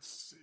see.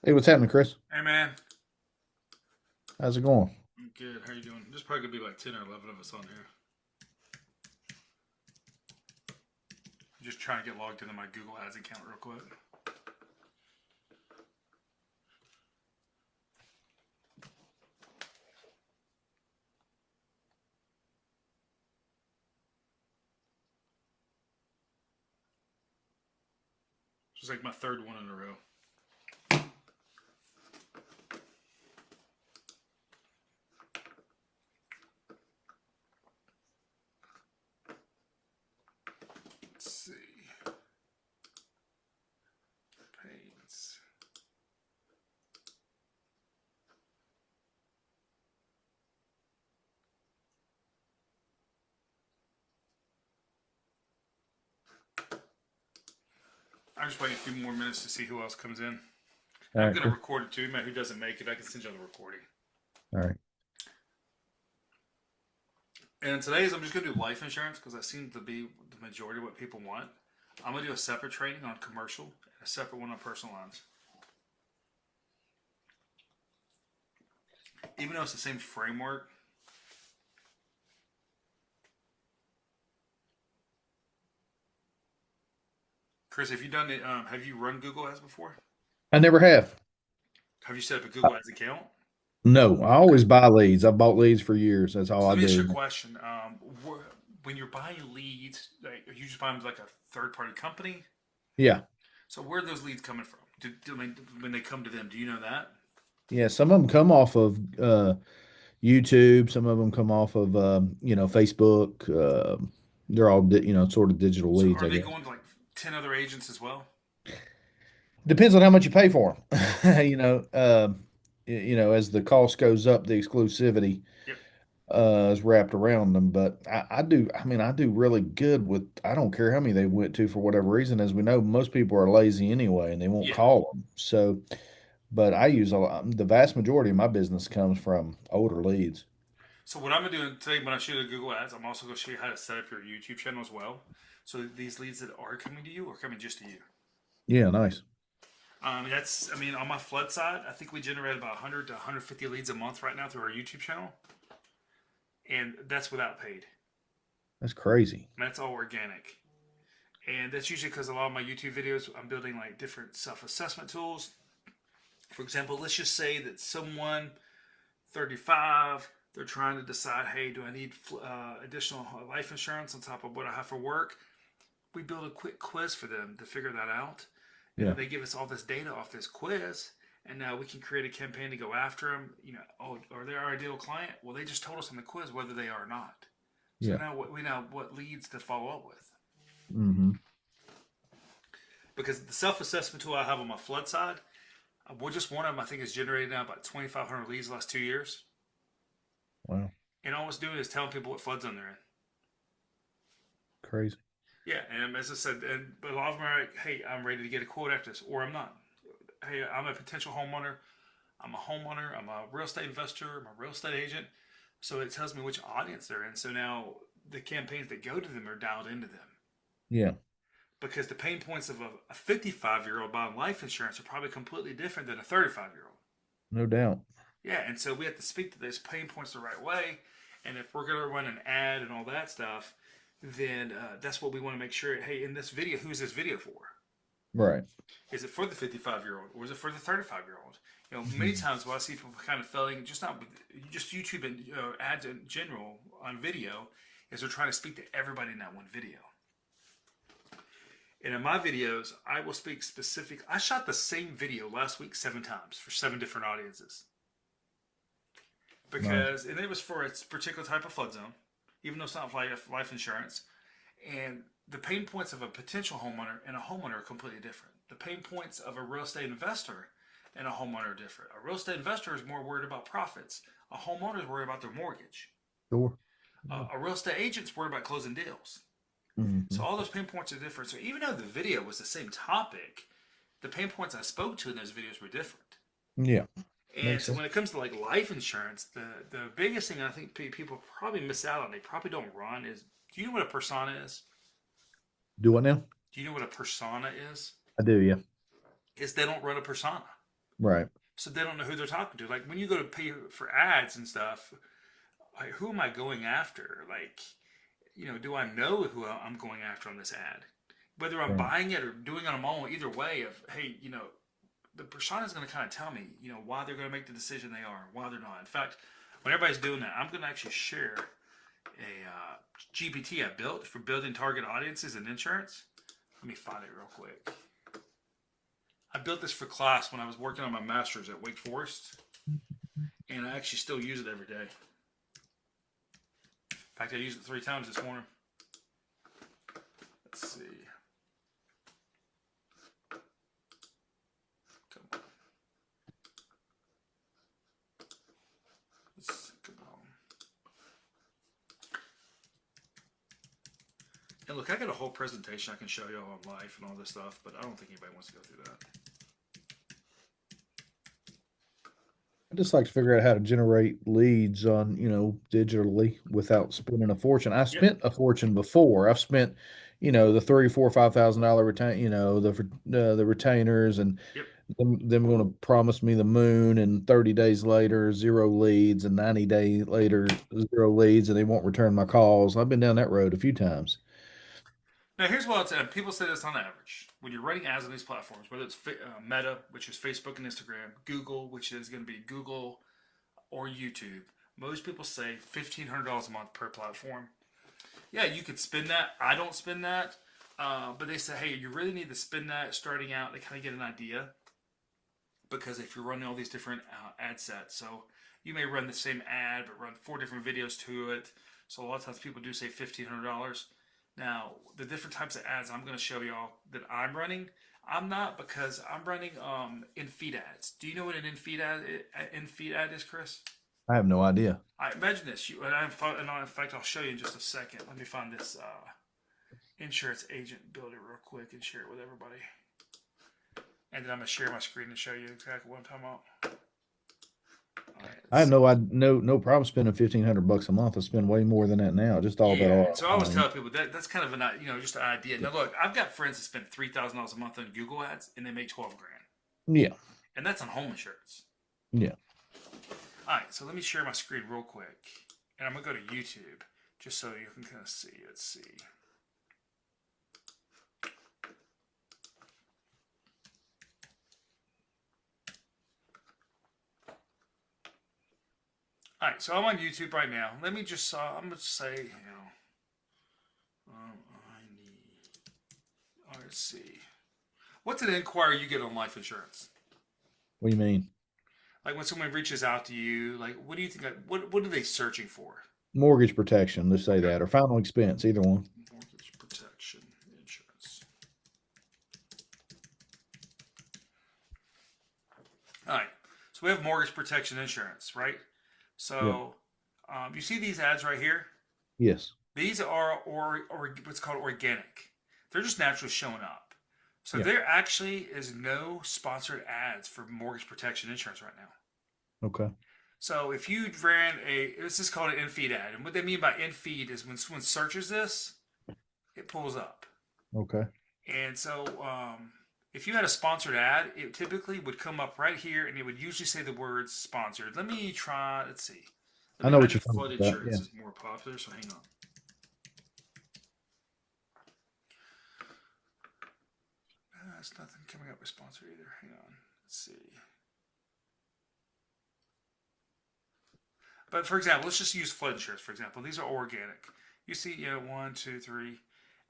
Hey, what's happening, Chris? Hey man, How's it going? I'm good. How you doing? There's probably gonna be like 10 or 11 of us on here. I'm just trying to get logged into my Google Ads account real quick. It's like my third one in a row. Let's see. Paints. I'm just waiting a few more minutes to see who else comes in. All I'm right, gonna cool. record it too, man. Who doesn't make it, I can send you the recording. All right. And today's I'm just gonna do life insurance because that seems to be the majority of what people want. I'm gonna do a separate training on commercial and a separate one on personal lines. Even though it's the same framework. Chris, have you done it? Have you run Google Ads before? I never have. Have you set up a Google Ads account? No, I Okay. always buy leads. I've bought leads for years. That's all So I let me ask you a do. question. When you're buying leads, like, are you just buying like a third party company? Yeah. So where are those leads coming from? When they come to them, do you know that? Yeah. Some of them come off of YouTube. Some of them come off of, Facebook. They're all, sort of digital So leads, are I they guess. going to like 10 other agents as well? Depends on how much you pay for them. As the cost goes up, the exclusivity Yep. is wrapped around them. But I do really good with, I don't care how many they went to for whatever reason. As we know, most people are lazy anyway and they won't Yeah. call them. So, but I use a lot, the vast majority of my business comes from older leads. So what I'm gonna do today when I show you the Google Ads, I'm also gonna show you how to set up your YouTube channel as well. So these leads that are coming to you are coming just to you. Yeah, nice. On my flood side, I think we generate about 100 to 150 leads a month right now through our YouTube channel, and that's without paid. That's crazy. That's all organic. And that's usually because a lot of my YouTube videos, I'm building like different self assessment tools. For example, let's just say that someone 35, they're trying to decide, hey, do I need additional life insurance on top of what I have for work? We build a quick quiz for them to figure that out. And then Yeah. they give us all this data off this quiz. And now we can create a campaign to go after them. Oh, are they our ideal client? Well, they just told us on the quiz whether they are or not. So Yeah. now we know what leads to follow up with. Hmm. Because the self assessment tool I have on my flood side, well, just one of them I think has generated now about 2,500 leads the last 2 years. Wow. And all it's doing is telling people what flood zone they're in. Crazy. Yeah, and as I said, but a lot of them are like, hey, I'm ready to get a quote after this, or I'm not. Hey, I'm a potential homeowner. I'm a homeowner. I'm a real estate investor. I'm a real estate agent. So it tells me which audience they're in. So now the campaigns that go to them are dialed into them. Yeah. Because the pain points of a 55-year-old buying life insurance are probably completely different than a 35-year-old. No doubt. Yeah, and so we have to speak to those pain points the right way. And if we're going to run an ad and all that stuff, then that's what we want to make sure. Hey, in this video, who's this video for? Right. Is it for the 55-year-old or is it for the 35-year-old? Many Mhm. times what I see people kind of failing, just YouTube and ads in general on video, is they're trying to speak to everybody in that one video. And in my videos, I will speak specific. I shot the same video last week 7 times for 7 different audiences Nice. and it was for a particular type of flood zone, even though it's not life insurance. And the pain points of a potential homeowner and a homeowner are completely different. The pain points of a real estate investor and a homeowner are different. A real estate investor is more worried about profits. A homeowner is worried about their mortgage. Sure. Yeah. A real estate agent's worried about closing deals. So Hmm. all those pain points are different. So even though the video was the same topic, the pain points I spoke to in those videos were different. Yeah. And Makes so sense. when it comes to like life insurance, the biggest thing I think people probably miss out on, they probably don't run is, do you know what a persona is? Do what now? Do you know what a persona is? I do, yeah. Is they don't run a persona. Right. So they don't know who they're talking to. Like when you go to pay for ads and stuff, like who am I going after? Like, do I know who I'm going after on this ad? Whether I'm Right. buying it or doing it on my own, either way of, hey, the persona is going to kind of tell me, why they're going to make the decision they are, why they're not. In fact, when everybody's doing that, I'm going to actually share a GPT I built for building target audiences in insurance. Let me find it real quick. I built this for class when I was working on my master's at Wake Forest, and I actually still use it every day. In fact, I used it 3 times this morning. Let's see. Come on. Come on. And look, I got a whole presentation I can show you all on life and all this stuff, but I don't think anybody wants to go through that. I just like to figure out how to generate leads on, digitally without spending a fortune. I Yep. spent a fortune before. I've spent, the three, four, $5,000 retain, the retainers, and Yep. them going to promise me the moon, and 30 days later, zero leads, and 90 days later, zero leads, and they won't return my calls. I've been down that road a few times. Now, here's what I'll tell you. People say this on average. When you're running ads on these platforms, whether it's Meta, which is Facebook and Instagram, Google, which is going to be Google or YouTube, most people say $1,500 a month per platform. Yeah, you could spend that. I don't spend that. But they say, hey, you really need to spend that starting out. They kind of get an idea. Because if you're running all these different ad sets, so you may run the same ad, but run 4 different videos to it. So a lot of times people do say $1,500. Now, the different types of ads I'm going to show y'all that I'm running, I'm not because I'm running in-feed ads. Do you know what an in-feed ad is, Chris? I have no idea. I imagine this. In fact, I'll show you in just a second. Let me find this insurance agent builder real quick and share it with everybody. And then I'm gonna share my screen and show you exactly what I'm talking about. All right, I let's have see. no problem spending $1,500 a month. I spend way more than that now. Just all about Yeah, and so I always ROI. tell people that's kind of just an idea. Now look, I've got friends that spend $3,000 a month on Google ads and they make 12 grand, Yeah, and that's on home insurance. yeah. All right, so let me share my screen real quick, and I'm gonna go to YouTube just so you can kind of see. Let's see. All right, so I'm on YouTube right now. Let me just I'm gonna say I need. All right, let's see. What's an inquiry you get on life insurance? What do you mean? Like when someone reaches out to you, like what do you think? What are they searching for? Mortgage protection, let's say Okay, that, or final expense, either one. mortgage protection insurance. All right, so we have mortgage protection insurance, right? Yeah. So you see these ads right here. Yes. These are or what's called organic. They're just naturally showing up. So Yeah. there actually is no sponsored ads for mortgage protection insurance right now. Okay. So if you ran this is called an in-feed ad, and what they mean by in-feed is when someone searches this, it pulls up. Okay. And so if you had a sponsored ad, it typically would come up right here, and it would usually say the words "sponsored." Let me try. Let's see. I know I what think you're talking flood about. insurance Yeah. is more popular, so hang on. There's nothing coming up with sponsor either. Hang on. Let's see. But for example, let's just use flood insurance. For example, these are organic. You see, 1, 2, 3,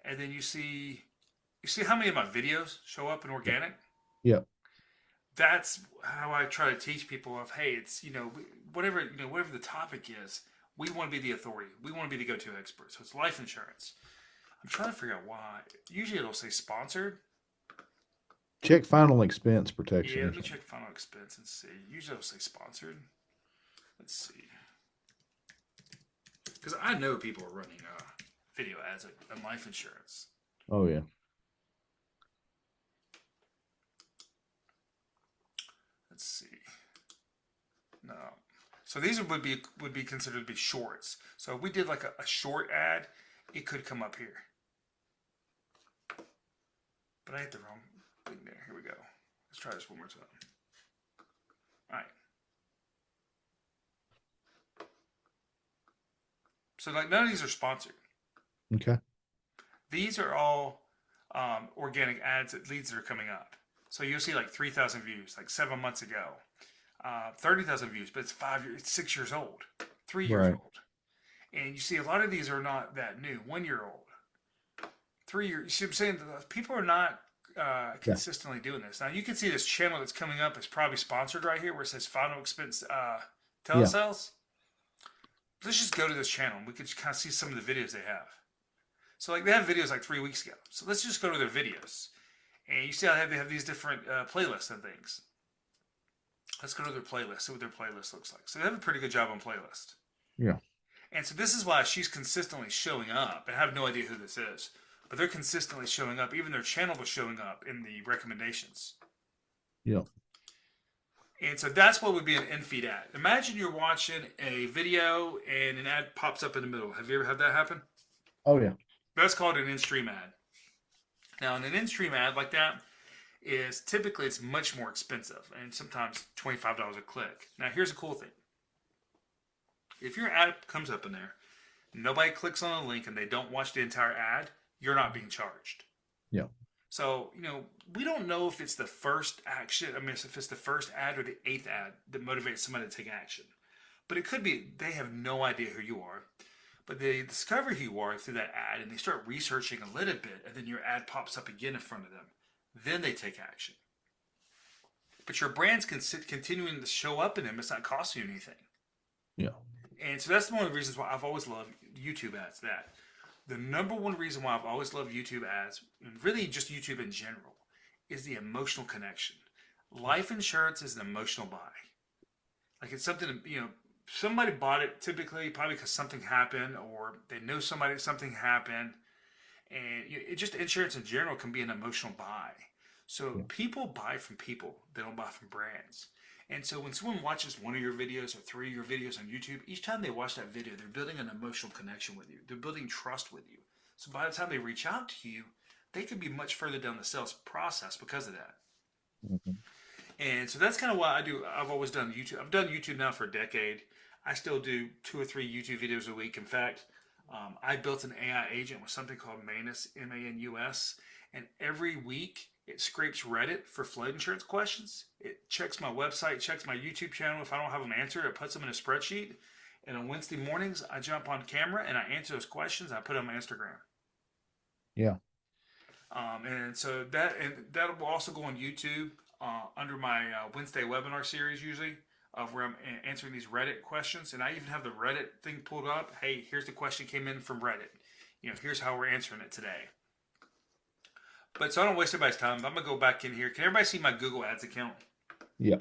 and then you see You see how many of my videos show up in Yeah. organic? Yeah. That's how I try to teach people of, hey, it's, whatever, whatever the topic is, we want to be the authority. We want to be the go-to expert. So it's life insurance. I'm trying to figure out why. Usually it'll say sponsored. Check final expense Yeah, protection or let me something. check final expense and see. Usually it'll say sponsored. Let's see. Because I know people are running video ads on life insurance. Oh yeah. Let's see. No. So these would be considered to be shorts. So if we did like a short ad, it could come up here. But I hit the wrong thing there. Here we go. Let's try this one more time. All right. So like none of these are sponsored. Okay. These are all organic ads that leads that are coming up. So you'll see like 3,000 views, like 7 months ago, 30,000 views, but it's 5 years, it's 6 years old, 3 years Right. old, and you see a lot of these are not that new, 1 year old, 3 years. You see what I'm saying? People are not Yeah. consistently doing this. Now you can see this channel that's coming up is probably sponsored right here, where it says Final Expense Yeah. Telesales. Let's just go to this channel and we can kind of see some of the videos they have. So like they have videos like 3 weeks ago. So let's just go to their videos. And you see how they have these different playlists and things. Let's go to their playlist, see what their playlist looks like. So they have a pretty good job on playlist. Yeah. And so this is why she's consistently showing up. And I have no idea who this is. But they're consistently showing up. Even their channel was showing up in the recommendations. Yeah. And so that's what would be an in-feed ad. Imagine you're watching a video and an ad pops up in the middle. Have you ever had that happen? Oh yeah. That's called an in-stream ad. Now, an in-stream ad like that is typically it's much more expensive and sometimes $25 a click. Now, here's a cool thing. If your ad comes up in there, nobody clicks on a link and they don't watch the entire ad, you're not being charged. Yeah. So, we don't know if it's the first action. I mean, if it's the first ad or the eighth ad that motivates somebody to take action. But it could be they have no idea who you are. But they discover who you are through that ad and they start researching a little bit, and then your ad pops up again in front of them. Then they take action. But your brand's continuing to show up in them. It's not costing you anything. Yeah. And so that's one of the reasons why I've always loved YouTube ads. That the number one reason why I've always loved YouTube ads, and really just YouTube in general, is the emotional connection. Life insurance is an emotional buy. Like it's something, somebody bought it typically probably because something happened or they know somebody something happened. And it just insurance in general can be an emotional buy. So Yeah. people buy from people, they don't buy from brands. And so when someone watches one of your videos or three of your videos on YouTube, each time they watch that video, they're building an emotional connection with you. They're building trust with you. So by the time they reach out to you, they could be much further down the sales process because of that. Mhm. And so that's kind of why I've always done YouTube. I've done YouTube now for a decade. I still do 2 or 3 YouTube videos a week. In fact, I built an AI agent with something called Manus, MANUS, and every week it scrapes Reddit for flood insurance questions. It checks my website, checks my YouTube channel. If I don't have them answered, it puts them in a spreadsheet. And on Wednesday mornings, I jump on camera and I answer those questions. And I put them on my Instagram. Yeah. And so that will also go on YouTube under my Wednesday webinar series usually of where I'm answering these Reddit questions. And I even have the Reddit thing pulled up. Hey, here's the question came in from Reddit. Here's how we're answering it today. But so I don't waste everybody's time. I'm going to go back in here. Can everybody see my Google Ads account? Yeah.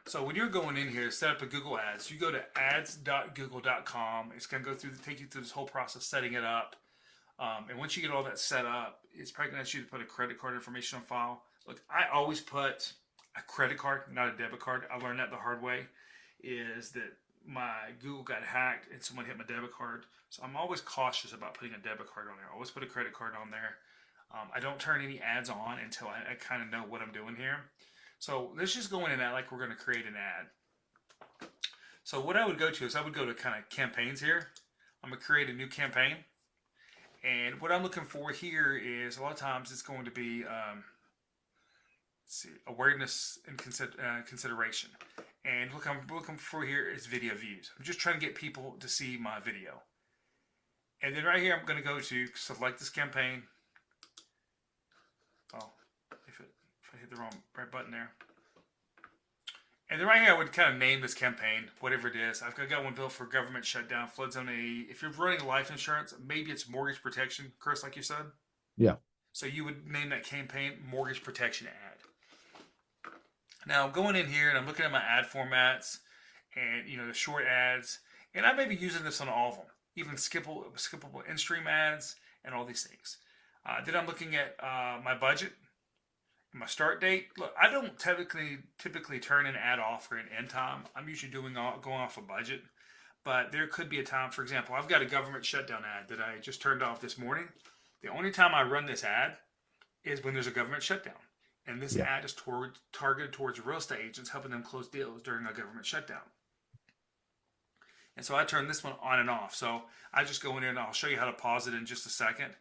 So when you're going in here to set up a Google Ads, you go to ads.google.com. It's going to take you through this whole process setting it up. And once you get all that set up, it's probably going to ask you to put a credit card information on file. Look, I always put a credit card, not a debit card. I learned that the hard way, is that my Google got hacked and someone hit my debit card. So I'm always cautious about putting a debit card on there. I always put a credit card on there. I don't turn any ads on until I kind of know what I'm doing here. So let's just go in and act like we're going to create an ad. So what I would go to is I would go to kind of campaigns here. I'm going to create a new campaign. And what I'm looking for here is a lot of times it's going to be let's see, awareness and consideration. And what I'm looking for here is video views. I'm just trying to get people to see my video. And then right here I'm going to go to select this campaign. I hit the right button there. And then right here, I would kind of name this campaign, whatever it is. I've got one built for government shutdown, flood zone AE. If you're running life insurance, maybe it's mortgage protection, Chris, like you said. Yeah. So you would name that campaign mortgage protection ad. Now I'm going in here and I'm looking at my ad formats and the short ads, and I may be using this on all of them, even skippable in-stream ads and all these things. Then I'm looking at my budget, my start date. Look, I don't typically turn an ad off or an end time. I'm usually going off a budget, but there could be a time. For example, I've got a government shutdown ad that I just turned off this morning. The only time I run this ad is when there's a government shutdown. And this ad is targeted towards real estate agents, helping them close deals during a government shutdown. And so I turn this one on and off. So I just go in there and I'll show you how to pause it in just a second.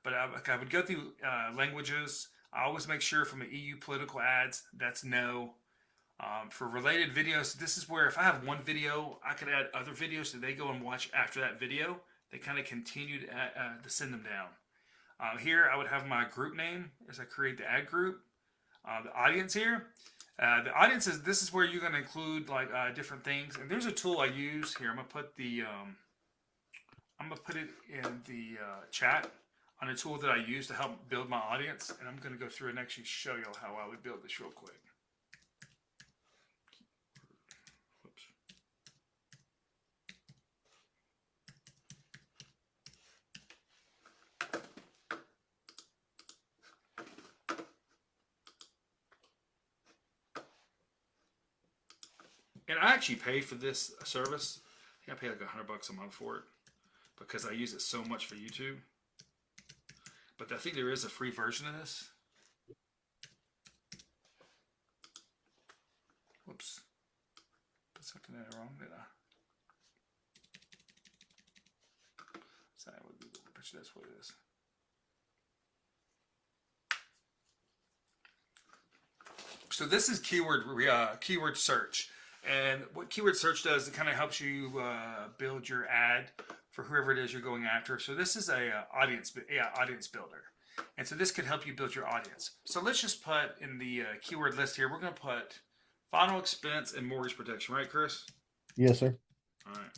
But I would go through languages. I always make sure from the EU political ads, that's no. For related videos, this is where if I have one video, I could add other videos that they go and watch after that video. They kind of continue to send them down. Here I would have my group name as I create the ad group. The audience here. The audience this is where you're going to include like different things. And there's a tool I use here. I'm gonna put it in the chat on a tool that I use to help build my audience. And I'm going to go through and actually show you how I would build this real quick. Whoops. And I actually pay for this service. I think I pay like $100 a month for it because I use it so much for YouTube. But I think there is a free version of this. Whoops. Put something in there wrong, did I? Sorry, that's what it is. So this is keyword search. And what keyword search does, it kind of helps you build your ad for whoever it is you're going after. So this is a audience builder. And so this could help you build your audience. So let's just put in the keyword list here, we're going to put final expense and mortgage protection, right, Chris? Yes, sir. All right.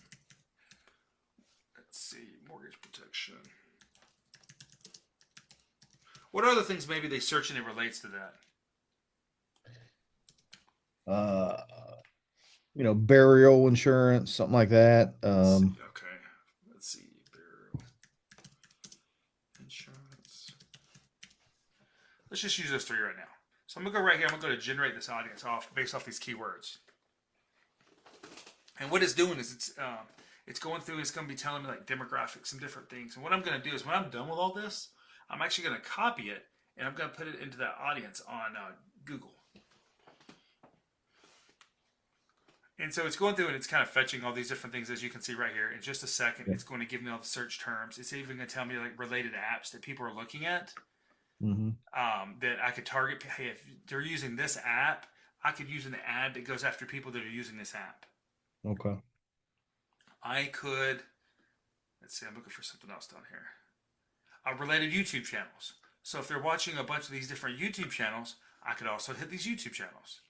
Let's see, mortgage protection. What other things maybe they search and it relates to that? Burial insurance, something like that. Okay. Let's see. Burial insurance. Let's just use those three right now. So I'm going to go right here. I'm going to go to generate this audience based off these keywords. And what it's doing is it's going through and it's going to be telling me like demographics and different things. And what I'm going to do is when I'm done with all this, I'm actually going to copy it and I'm going to put it into that audience on Google. And so it's going through and it's kind of fetching all these different things, as you can see right here. In just a second, it's going to give me all the search terms. It's even going to tell me like related apps that people are looking at that I could target. Hey, if they're using this app, I could use an ad that goes after people that are using this app. Okay. I could, let's see, I'm looking for something else down here. Related YouTube channels. So if they're watching a bunch of these different YouTube channels, I could also hit these YouTube channels.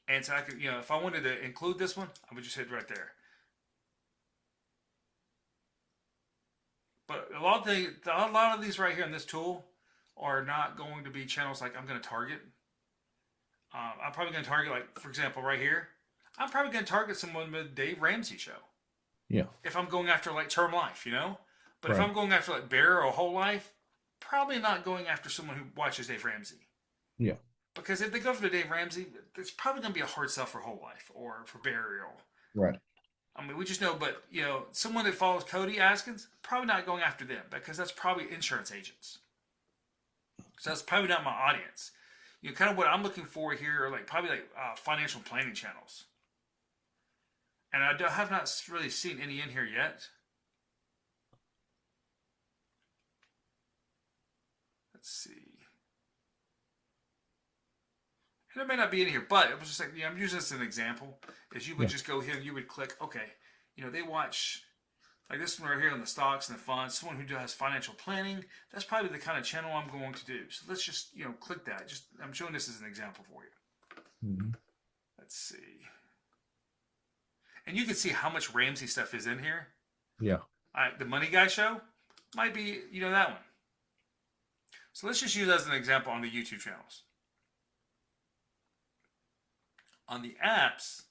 And so I could, if I wanted to include this one, I would just hit right there. But a lot of these right here in this tool are not going to be channels like I'm going to target. I'm probably going to target, like, for example, right here. I'm probably going to target someone with Dave Ramsey show. Yeah. If I'm going after like term life, But right. if I'm going after like bear or whole life, probably not going after someone who watches Dave Ramsey. Yeah. Because if they go for the Dave Ramsey, it's probably going to be a hard sell for whole life or for burial. Right. I mean, we just know, but, someone that follows Cody Askins, probably not going after them because that's probably insurance agents. So that's probably not my audience. Kind of what I'm looking for here are probably financial planning channels. And I have not really seen any in here yet. Let's see. And it may not be in here, but it was just like, I'm using this as an example. Is you would just go here and you would click, okay, they watch Like this one right here on the stocks and the funds, someone who does financial planning, that's probably the kind of channel I'm going to do. So let's just, click that. Just I'm showing this as an example for you. Mm-hmm. Let's see. And you can see how much Ramsey stuff is in here. Yeah. The Money Guy show might be, that one. So let's just use that as an example on the YouTube channels. On the apps,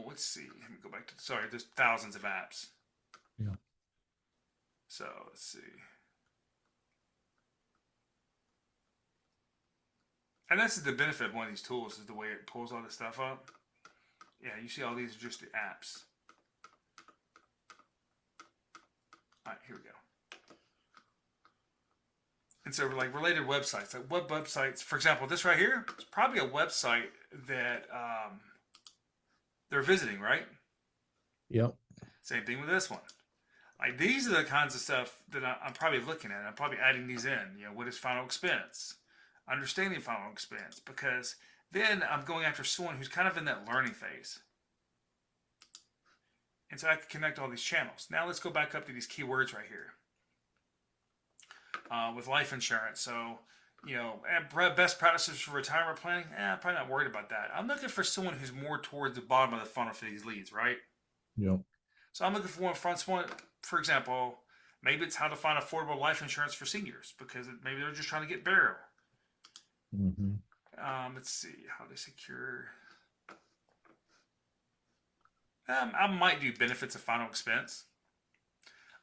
let's see. Let me go back to, sorry, there's thousands of apps. Yeah. So let's see. And this is the benefit of one of these tools, is the way it pulls all this stuff up. Yeah, you see all these are just the apps. All right, here we go. And so like related websites, like what websites, for example, this right here is probably a website that they're visiting, right? Yep. Same thing with this one. Like these are the kinds of stuff that I'm probably looking at. I'm probably adding these in. What is final expense? Understanding final expense, because then I'm going after someone who's kind of in that learning phase. And so I can connect all these channels. Now let's go back up to these keywords right here. With life insurance. So, best practices for retirement planning. I'm probably not worried about that. I'm looking for someone who's more towards the bottom of the funnel for these leads, right? Yep. So I'm looking for one, for example, maybe it's how to find affordable life insurance for seniors, because maybe they're just trying to get burial. Mm-hmm. Let's see, how to secure. I might do benefits of final expense.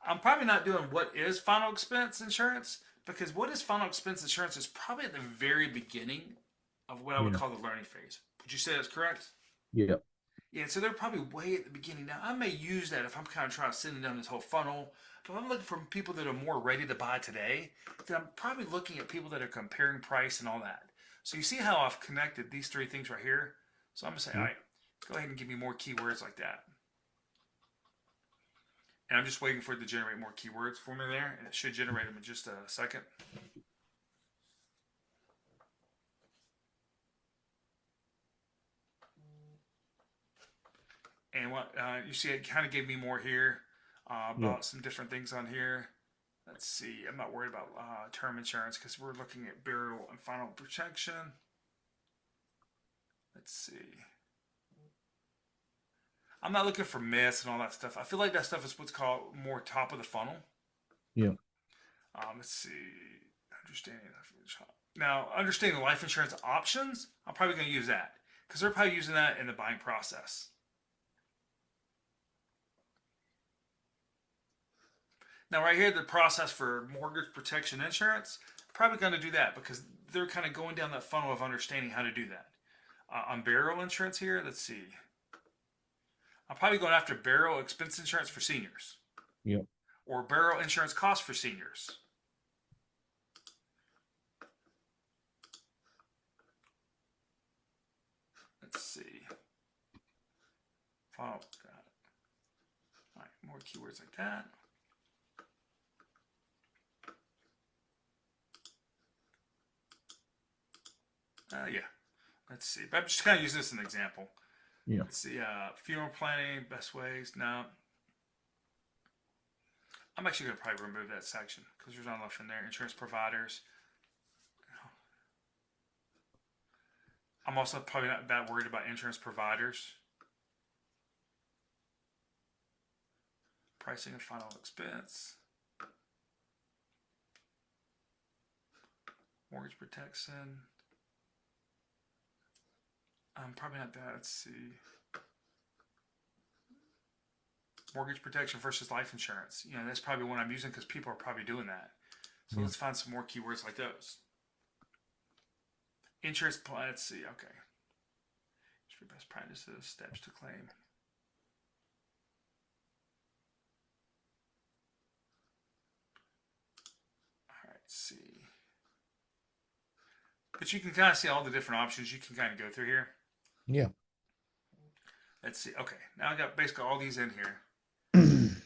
I'm probably not doing what is final expense insurance, because what is final expense insurance is probably at the very beginning of what I would call the learning phase. Would you say that's correct? Yeah. Yeah, so they're probably way at the beginning. Now, I may use that if I'm kind of trying to send down this whole funnel, but if I'm looking for people that are more ready to buy today, then I'm probably looking at people that are comparing price and all that. So you see how I've connected these three things right here? So I'm going to say, all right, go ahead and give me more keywords like that. And I'm just waiting for it to generate more keywords for me there, and it should generate them in just a second. And what you see, it kind of gave me more here about some different things on here. Let's see. I'm not worried about term insurance because we're looking at burial and final protection. Let's see. I'm not looking for myths and all that stuff. I feel like that stuff is what's called more top of the funnel. Yeah. Let's see. Understanding life insurance options, I'm probably going to use that because they're probably using that in the buying process. Now, right here, the process for mortgage protection insurance, probably going to do that because they're kind of going down that funnel of understanding how to do that. On burial insurance here, let's see. I'm probably going after burial expense insurance for seniors. Yep. Or burial insurance costs for seniors. Let's see. Follow. All right, more keywords like that. Yeah. Let's see. But I'm just kind of using this as an example. Yeah. Let's see. Funeral planning, best ways. No. I'm actually going to probably remove that section because there's not enough in there. Insurance providers. I'm also probably not that worried about insurance providers. Pricing and final expense. Mortgage protection. Probably not that. Let's see. Mortgage protection versus life insurance. That's probably one I'm using because people are probably doing that. So let's find some more keywords like those. Insurance plan. Let's see. Okay. Best practices, steps to claim. All right. Let's see. But you can kind of see all the different options you can kind of go through here. Yeah. Let's see. Okay. Now I got basically all these in here.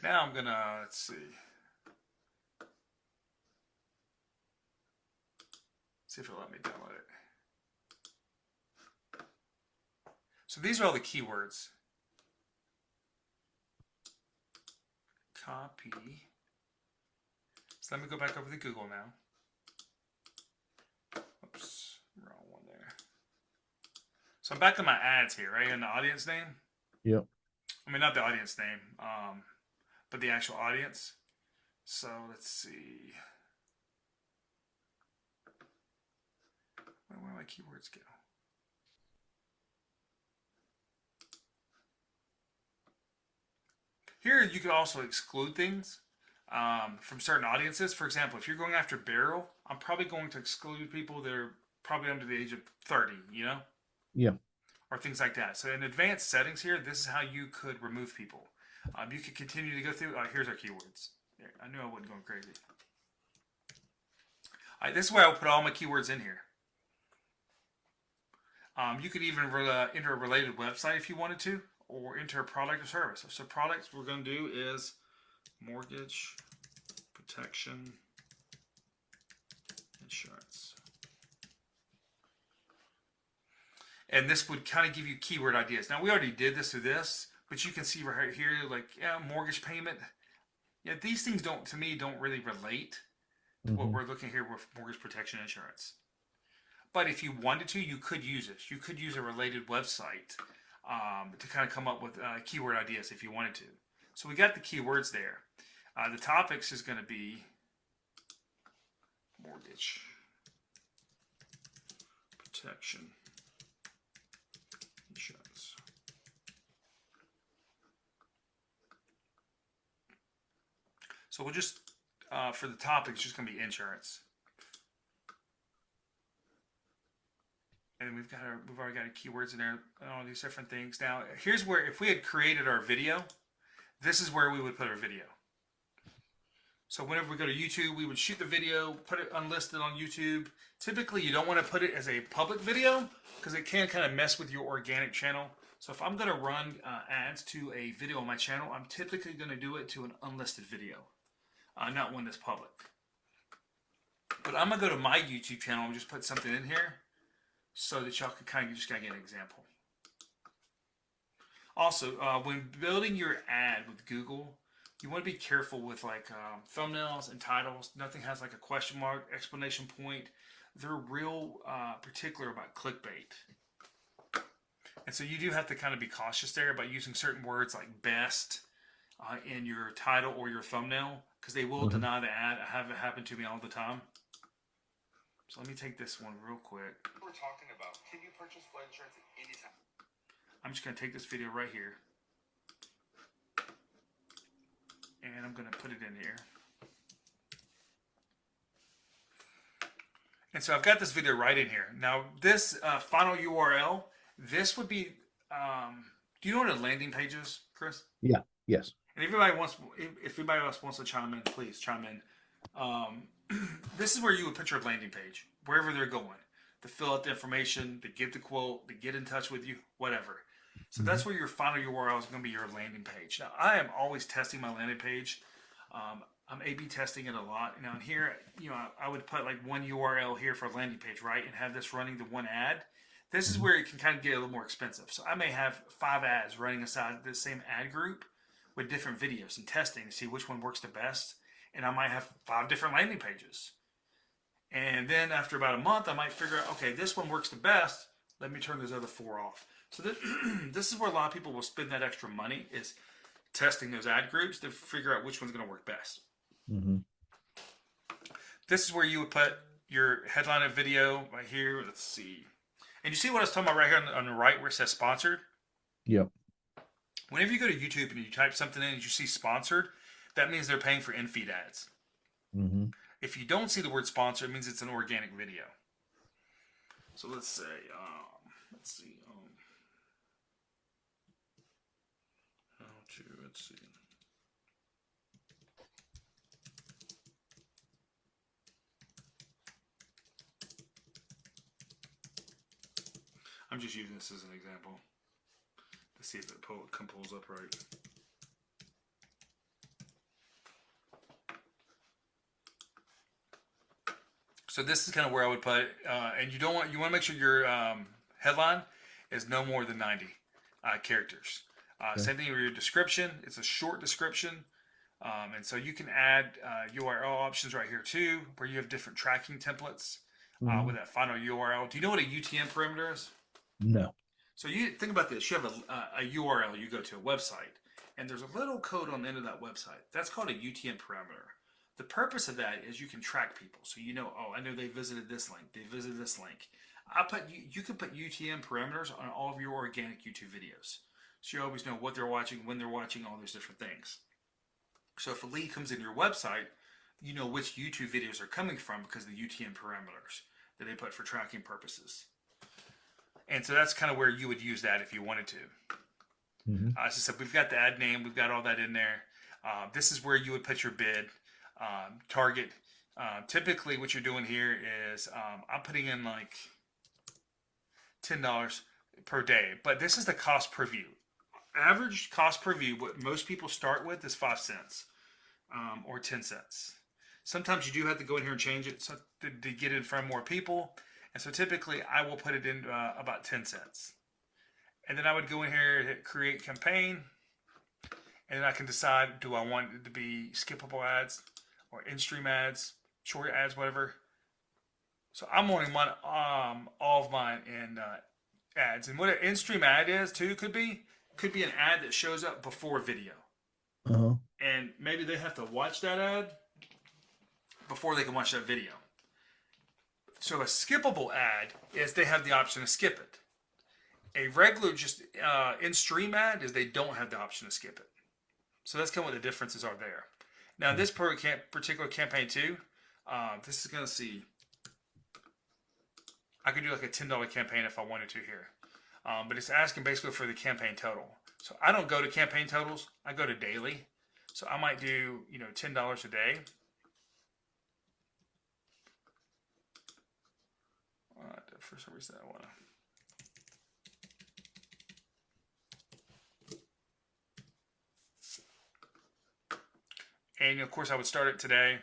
Now I'm going to, let's see. See if it'll let me download it. So these are all the keywords. copy. So let me go back over to Google now. Oops, wrong one there. So I'm back in my ads here, right? In the audience name. Yep. I mean, not the audience name, but the actual audience. So let's see. Where do my keywords go? Here you can also exclude things from certain audiences. For example, if you're going after barrel, I'm probably going to exclude people that are probably under the age of 30, you know? Yeah. Or things like that. So in advanced settings here, this is how you could remove people. You could continue to go through. Here's our keywords. There, I knew I wasn't going crazy. All right, this is where I'll put all my keywords in here. You could even enter a related website if you wanted to, or enter a product or service. So products we're going to do is mortgage protection insurance. And this would kind of give you keyword ideas. Now, we already did this through this, but you can see right here, like, yeah, mortgage payment. Yeah, these things don't, to me, don't really relate to what we're looking here with mortgage protection insurance. But if you wanted to, you could use it. You could use a related website to kind of come up with keyword ideas if you wanted to. So we got the keywords there. The topics is going to be mortgage protection insurance. So we'll just, for the topic, it's just going to be insurance. And we've already got keywords in there and all these different things. Now, here's where, if we had created our video, this is where we would put our video. So whenever we go to YouTube, we would shoot the video, put it unlisted on YouTube. Typically, you don't want to put it as a public video because it can kind of mess with your organic channel. So if I'm going to run ads to a video on my channel, I'm typically going to do it to an unlisted video, not one that's public. But I'm going to go to my YouTube channel and just put something in here so that y'all can kind of just get an example. Also, when building your ad with Google, you want to be careful with like thumbnails and titles. Nothing has like a question mark, explanation point. They're real particular about clickbait. And so you do have to kind of be cautious there by using certain words like best in your title or your thumbnail, because they will deny the ad. I have it happen to me all the time. So let me take this one real quick. We're talking about, can you purchase flood insurance at any time? I'm just going to take this video right here. And I'm going to put it in here. And so I've got this video right in here. Now this final URL, this would be, do you know what a landing page is, Chris? Yeah. Yes. And if anybody else wants to chime in, please chime in. This is where you would put your landing page, wherever they're going, to fill out the information, to get the quote, to get in touch with you, whatever. So that's where your final URL is going to be your landing page. Now, I am always testing my landing page. I'm A/B testing it a lot. Now, in here, I would put like one URL here for a landing page, right, and have this running to one ad. This is where it can kind of get a little more expensive. So I may have 5 ads running inside the same ad group with different videos and testing to see which one works the best. And I might have 5 different landing pages. And then after about a month, I might figure out, okay, this one works the best. Let me turn those other 4 off. So this is where a lot of people will spend that extra money, is testing those ad groups to figure out which one's going to work best. This is where you would put your headline of video right here. Let's see. And you see what I was talking about right here on the right where it says sponsored? Yep. Whenever you go to YouTube and you type something in and you see sponsored, that means they're paying for in-feed ads. If you don't see the word sponsor, it means it's an organic video. So let's say, let's see. I'm just using this as an example to see if it pulls up right. So this is kind of where I would put it, and you want to make sure your headline is no more than 90 characters. Same thing with your description. It's a short description. And so you can add URL options right here too, where you have different tracking templates with Mhm. that final URL. Do you know what a UTM parameter is? No. So you think about this. You have a URL, you go to a website, and there's a little code on the end of that website. That's called a UTM parameter. The purpose of that is you can track people. So you know, oh, I know they visited this link. They visited this link. You can put UTM parameters on all of your organic YouTube videos. So you always know what they're watching, when they're watching, all those different things. So if a lead comes into your website, you know which YouTube videos are coming from because of the UTM parameters that they put for tracking purposes. And so that's kind of where you would use that if you wanted to. Mhm. As I said, we've got the ad name, we've got all that in there. This is where you would put your bid, target. Typically, what you're doing here is I'm putting in like $10 per day, but this is the cost per view. Average cost per view, what most people start with is 5 cents or 10 cents. Sometimes you do have to go in here and change it to get it in front of more people. And so typically I will put it in about 10 cents. And then I would go in here and hit create campaign. And then I can decide, do I want it to be skippable ads or in-stream ads, short ads, whatever. So I'm wanting all of mine in ads. And what an in-stream ad is too could be an ad that shows up before video. Uh-huh. And maybe they have to watch that ad before they can watch that video. So a skippable ad is they have the option to skip it. A regular just in-stream ad is they don't have the option to skip it. So that's kind of what the differences are there. Now this particular campaign too, this is going to see, I could do like a $10 campaign if I wanted to here. But it's asking basically for the campaign total. So I don't go to campaign totals, I go to daily. So I might do, $10 a day. For some reason I want to. And of course I would start it today.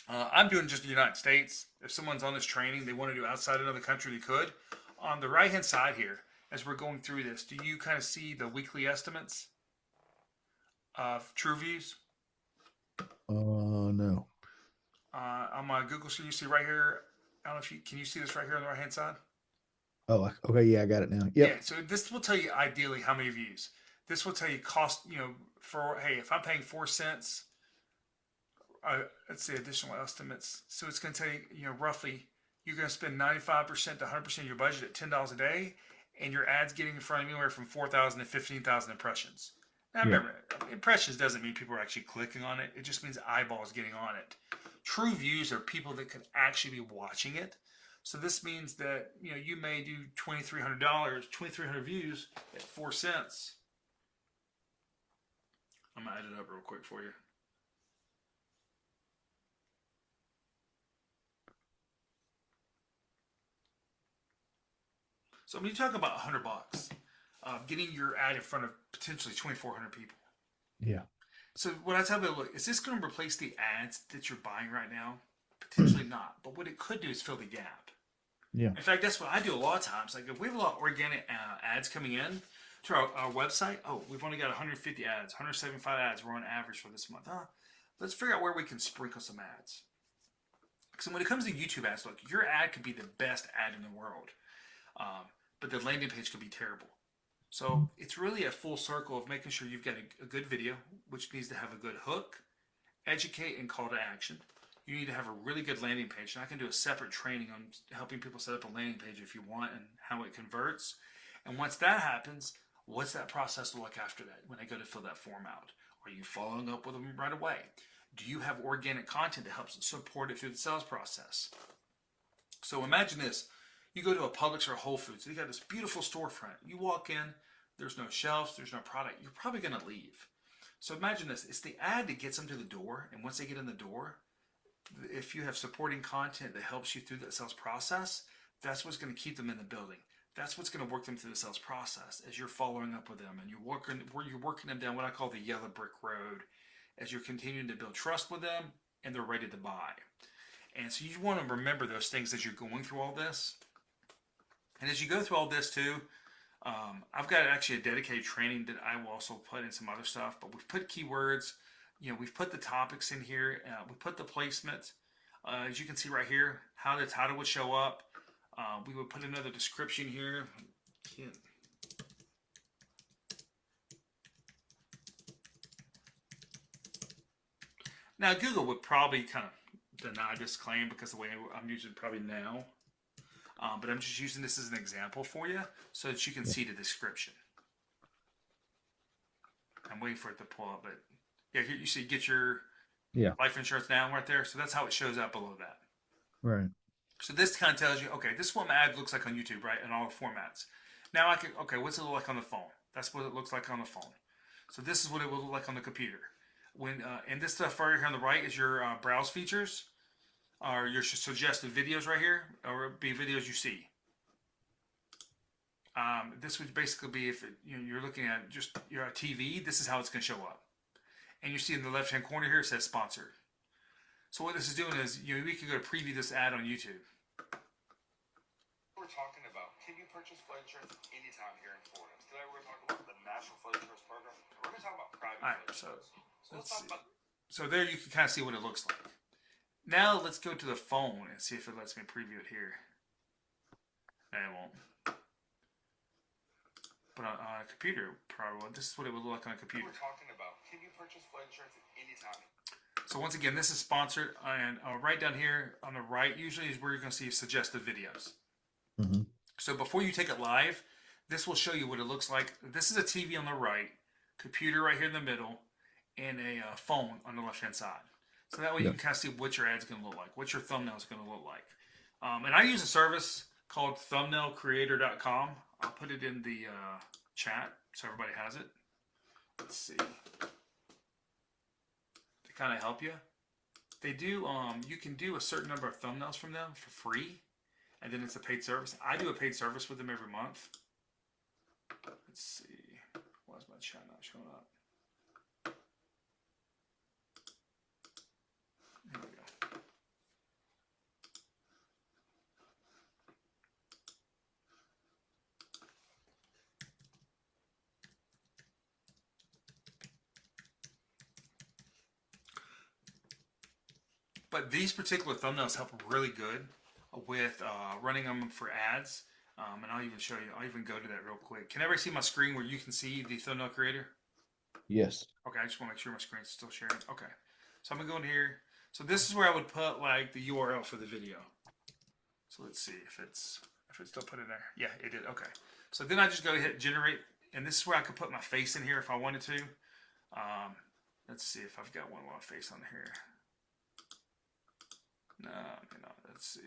I'm doing just the United States. If someone's on this training, they want to do outside another country, they could. On the right hand side here, as we're going through this, do you kind of see the weekly estimates of true views? No. On my Google, so you see right here, I don't know if you, can you see this right here on the right hand side? Oh, okay. Yeah, I got it now. Yep. Yeah, so this will tell you ideally how many views. This will tell you cost, for, hey, if I'm paying 4 cents, let's say additional estimates. So it's going to tell you, roughly, you're going to spend 95% to 100% of your budget at $10 a day, and your ad's getting in front of anywhere from 4,000 to 15,000 impressions. Now remember, impressions doesn't mean people are actually clicking on it. It just means eyeballs getting on it. True views are people that could actually be watching it. So this means that you may do $2,300, 2,300 views at 4 cents. I'm gonna add it up real quick for you. So when you talk about $100, getting your ad in front of potentially 2,400 people. Yeah. So what I tell people, look, is this going to replace the ads that you're buying right now? Potentially not. But what it could do is fill the gap. Yeah. In fact, that's what I do a lot of times. Like if we have a lot of organic ads coming in to our website, we've only got 150 ads, 175 ads we're on average for this month. Let's figure out where we can sprinkle some ads. So when it comes to YouTube ads, look, your ad could be the best ad in the world. But the landing page could be terrible. So it's really a full circle of making sure you've got a good video, which needs to have a good hook, educate, and call to action. You need to have a really good landing page. And I can do a separate training on helping people set up a landing page if you want and how it converts. And once that happens, what's that process look like after that when they go to fill that form out? Are you following up with them right away? Do you have organic content that helps support it through the sales process? So imagine this. You go to a Publix or a Whole Foods. They got this beautiful storefront. You walk in, there's no shelves, there's no product. You're probably going to leave. So imagine this. It's the ad that gets them to the door. And once they get in the door, if you have supporting content that helps you through that sales process, that's what's going to keep them in the building. That's what's going to work them through the sales process as you're following up with them and you're working them down what I call the yellow brick road as you're continuing to build trust with them and they're ready to buy. And so you want to remember those things as you're going through all this. And as you go through all this too, I've got actually a dedicated training that I will also put in some other stuff, but we've put keywords we've put the topics in here. We put the placement. As you can see right here, how the title would show up. We would put another description here. Now, Google would probably kind of deny this claim because the way I'm using it probably now. But I'm just using this as an example for you so that you can see the description. I'm waiting for it to pull up, but yeah, here you see get your life insurance down right there. So that's how it shows up below that. Right. So this kind of tells you, okay, this is what my ad looks like on YouTube, right? In all the formats. Now I can, okay, what's it look like on the phone? That's what it looks like on the phone. So this is what it will look like on the computer. When and this stuff right here on the right is your browse features, or your suggested videos right here, or it'd be videos you see. This would basically be if you're looking at just your TV. This is how it's going to show up, and you see in the left-hand corner here it says sponsored. So what this is doing is we can go to preview this ad on YouTube. We're talking about, can you purchase flood insurance anytime here in Florida? Today we're going to talk about the National Flood Insurance Program. We're going to talk about private flood insurance. So there you can kind of see what it looks like. Now let's go to the phone and see if it lets me preview it here. No, it won't. But on a computer, probably this is what it would look like on a computer. We're talking about, can you purchase flood insurance at any time? So once again, this is sponsored, and right down here on the right usually is where you're going to see suggested videos. Mm-hmm. So before you take it live, this will show you what it looks like. This is a TV on the right, computer right here in the middle, and a phone on the left-hand side. So that way you can kind of see what your ad's going to look like, what your thumbnail is going to look like. And I use a service called thumbnailcreator.com. I'll put it in the chat so everybody has it. Let's see. Kind of help you. They do. You can do a certain number of thumbnails from them for free, and then it's a paid service. I do a paid service with them every month. Let's see. Why is my chat not showing up? There we go. But these particular thumbnails help really good with running them for ads. And I'll even show you. I'll even go to that real quick. Can everybody see my screen where you can see the thumbnail creator? Yes. Okay, I just want to make sure my screen's still sharing. Okay. So I'm going to go in here. So this is where I would put like the URL for the video. So let's see if it's still put in there. Yeah, it did. Okay. So then I just go hit generate. And this is where I could put my face in here if I wanted to. Let's see if I've got one with my face on here. No, let's see.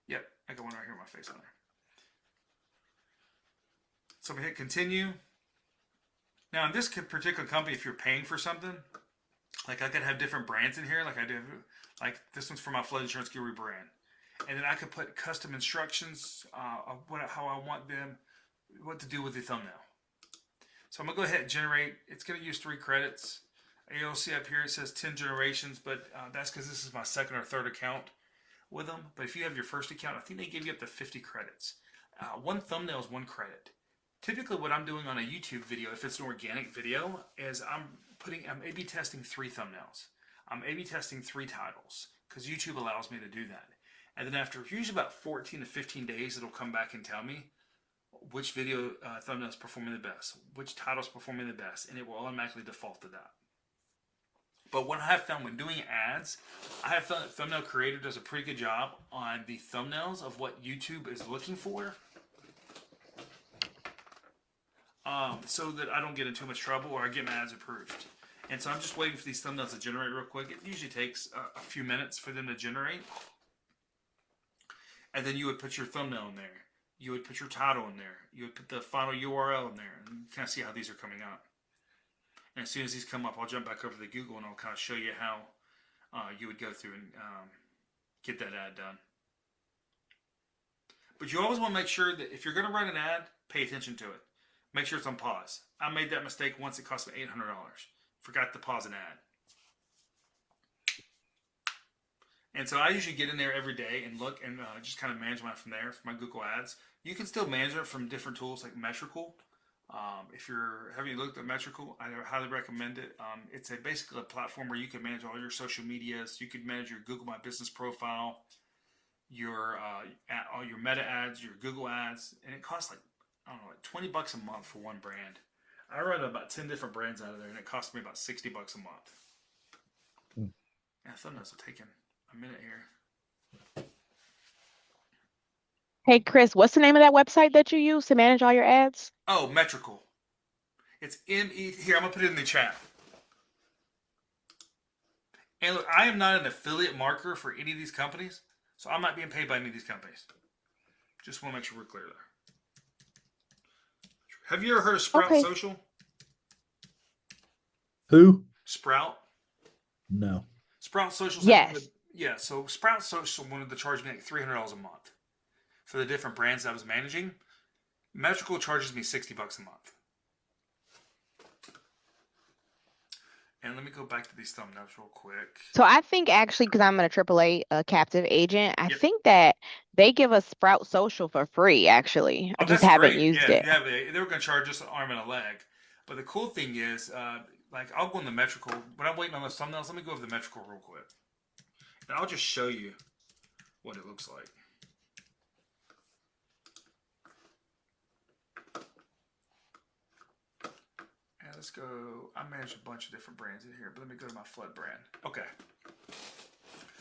Yep, I got one right here with my face on there. So we hit continue. Now in this particular company, if you're paying for something, like I could have different brands in here, like I do, like this one's for my flood insurance guru brand. And then I could put custom instructions of how I want them, what to do with the thumbnail. So I'm going to go ahead and generate. It's going to use 3 credits. You'll see up here it says 10 generations, but that's because this is my second or third account with them. But if you have your first account, I think they give you up to 50 credits. One thumbnail is 1 credit. Typically what I'm doing on a YouTube video, if it's an organic video, is I'm A/B testing 3 thumbnails. I'm A/B testing 3 titles because YouTube allows me to do that. And then after usually about 14 to 15 days, it'll come back and tell me which video thumbnail is performing the best, which title is performing the best, and it will automatically default to that. But what I have found when doing ads, I have found that Thumbnail Creator does a pretty good job on the thumbnails of what YouTube is looking for, so that I don't get in too much trouble or I get my ads approved. And so I'm just waiting for these thumbnails to generate real quick. It usually takes a few minutes for them to generate. And then you would put your thumbnail in there. You would put your title in there. You would put the final URL in there. And you kind of see how these are coming up. And as soon as these come up, I'll jump back over to Google and I'll kind of show you how you would go through and get that ad done. But you always want to make sure that if you're going to run an ad, pay attention to it. Make sure it's on pause. I made that mistake once. It cost me $800. Forgot to pause an ad. And so I usually get in there every day and look and just kind of manage mine from there for my Google Ads. You can still manage it from different tools like Metrical. If you're have you looked at Metrical, I highly recommend it. It's basically a platform where you can manage all your social medias. You can manage your Google My Business profile, your all your Meta ads, your Google ads, and it costs like I don't know, like $20 a month for one brand. I run about 10 different brands out of there, and it costs me about $60 a month. Hmm. Yeah, thumbnails are taking a minute here. Hey, Chris, what's the name of that website that you use to manage all your ads? Oh, Metrical. It's M-E. Here, I'm going to put it in the chat. And look, I am not an affiliate marketer for any of these companies, so I'm not being paid by any of these companies. Just want to make sure we're clear there. Have you ever heard of Sprout Okay. Social? Who? Sprout? No. Sprout Social. Yes. Yeah, so Sprout Social wanted to charge me like $300 a month for the different brands I was managing. Metrical charges me $60 a month. And let me go back to these thumbnails real quick. So I think actually, because I'm an AAA captive agent, I Yep. think that they give us Sprout Social for free, actually. I Oh, just that's haven't great. used Yeah, it. they were going to charge us an arm and a leg. But the cool thing is, like, I'll go on the Metrical. When I'm waiting on those thumbnails, let me go over the Metrical real quick. And I'll just show you what it looks like. And let's go. I manage a bunch of different brands in here, but let me go to my Flood brand. Okay.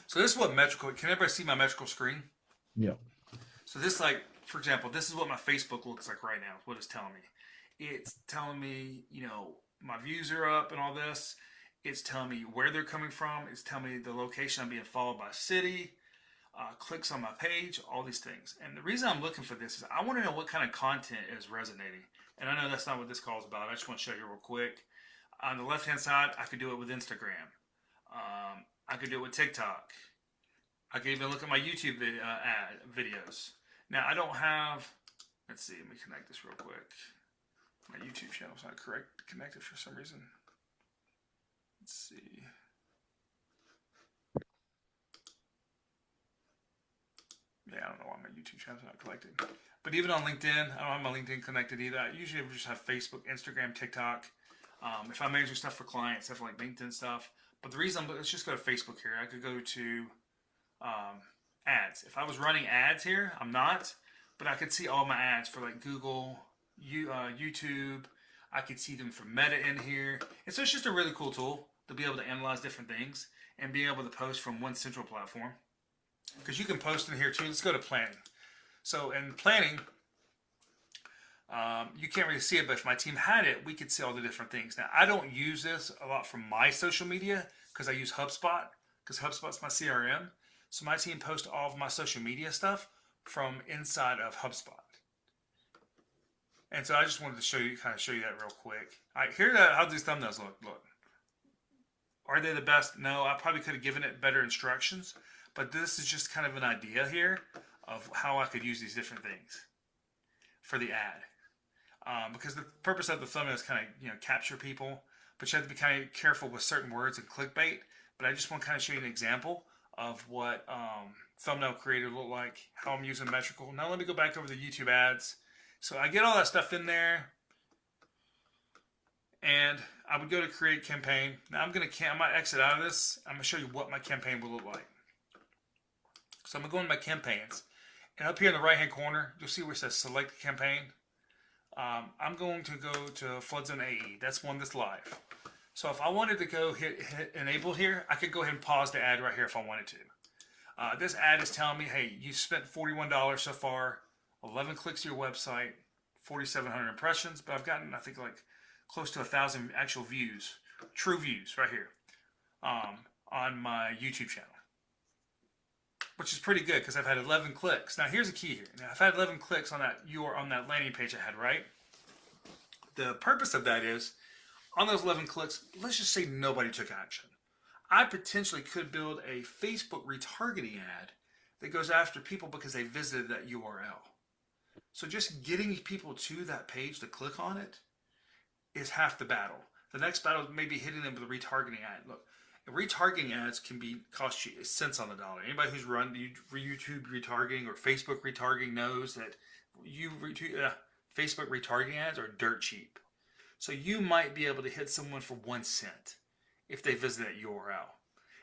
So this is what Metrical. Can everybody see my Metrical screen? Yeah. So this, like, for example, this is what my Facebook looks like right now. What it's telling me. It's telling me, you know, my views are up and all this. It's telling me where they're coming from. It's telling me the location I'm being followed by city, clicks on my page, all these things. And the reason I'm looking for this is I want to know what kind of content is resonating. And I know that's not what this call is about. I just want to show you real quick. On the left-hand side, I could do it with Instagram. I could do it with TikTok. I could even look at my YouTube videos. Now, I don't have... Let's see. Let me connect this real quick. My YouTube channel's not connected for some reason. Let's see. Yeah, I don't know why my YouTube channel's not connected. But even on LinkedIn, I don't have my LinkedIn connected either. I usually just have Facebook, Instagram, TikTok. If I'm managing stuff for clients, stuff like LinkedIn stuff. But the reason, let's just go to Facebook here. I could go to ads. If I was running ads here, I'm not. But I could see all my ads for like Google, YouTube. I could see them from Meta in here. And so it's just a really cool tool to be able to analyze different things and be able to post from one central platform. Because you can post in here too. Let's go to planning. So in planning, you can't really see it, but if my team had it, we could see all the different things. Now, I don't use this a lot from my social media because I use HubSpot, because HubSpot's my CRM. So my team posts all of my social media stuff from inside of HubSpot. And so I just wanted to show you that real quick. All right, here how these thumbnails look. Are they the best? No, I probably could have given it better instructions, but this is just kind of an idea here of how I could use these different things for the ad. Because the purpose of the thumbnail is kind of, capture people, but you have to be kind of careful with certain words and clickbait. But I just want to kind of show you an example of what thumbnail creator look like, how I'm using Metrical. Now let me go back over the YouTube ads. So I get all that stuff in there, and I would go to create campaign. Now I might exit out of this. I'm gonna show you what my campaign will look like. So I'm gonna go into my campaigns, and up here in the right hand corner, you'll see where it says select campaign. I'm going to go to Flood Zone AE. That's one that's live. So if I wanted to go hit enable here, I could go ahead and pause the ad right here if I wanted to. This ad is telling me, hey, you spent $41 so far, 11 clicks to your website, 4,700 impressions, but I've gotten, I think, like close to 1,000 actual views, true views right here on my YouTube channel, which is pretty good because I've had 11 clicks. Now here's the key here. Now I've had 11 clicks on that landing page I had, right? The purpose of that is, on those 11 clicks, let's just say nobody took action. I potentially could build a Facebook retargeting ad that goes after people because they visited that URL. So just getting people to that page to click on it is half the battle. The next battle may be hitting them with a retargeting ad. Look, retargeting ads can cost you cents on the dollar. Anybody who's run YouTube retargeting or Facebook retargeting knows that Facebook retargeting ads are dirt cheap. So you might be able to hit someone for 1 cent if they visit that URL.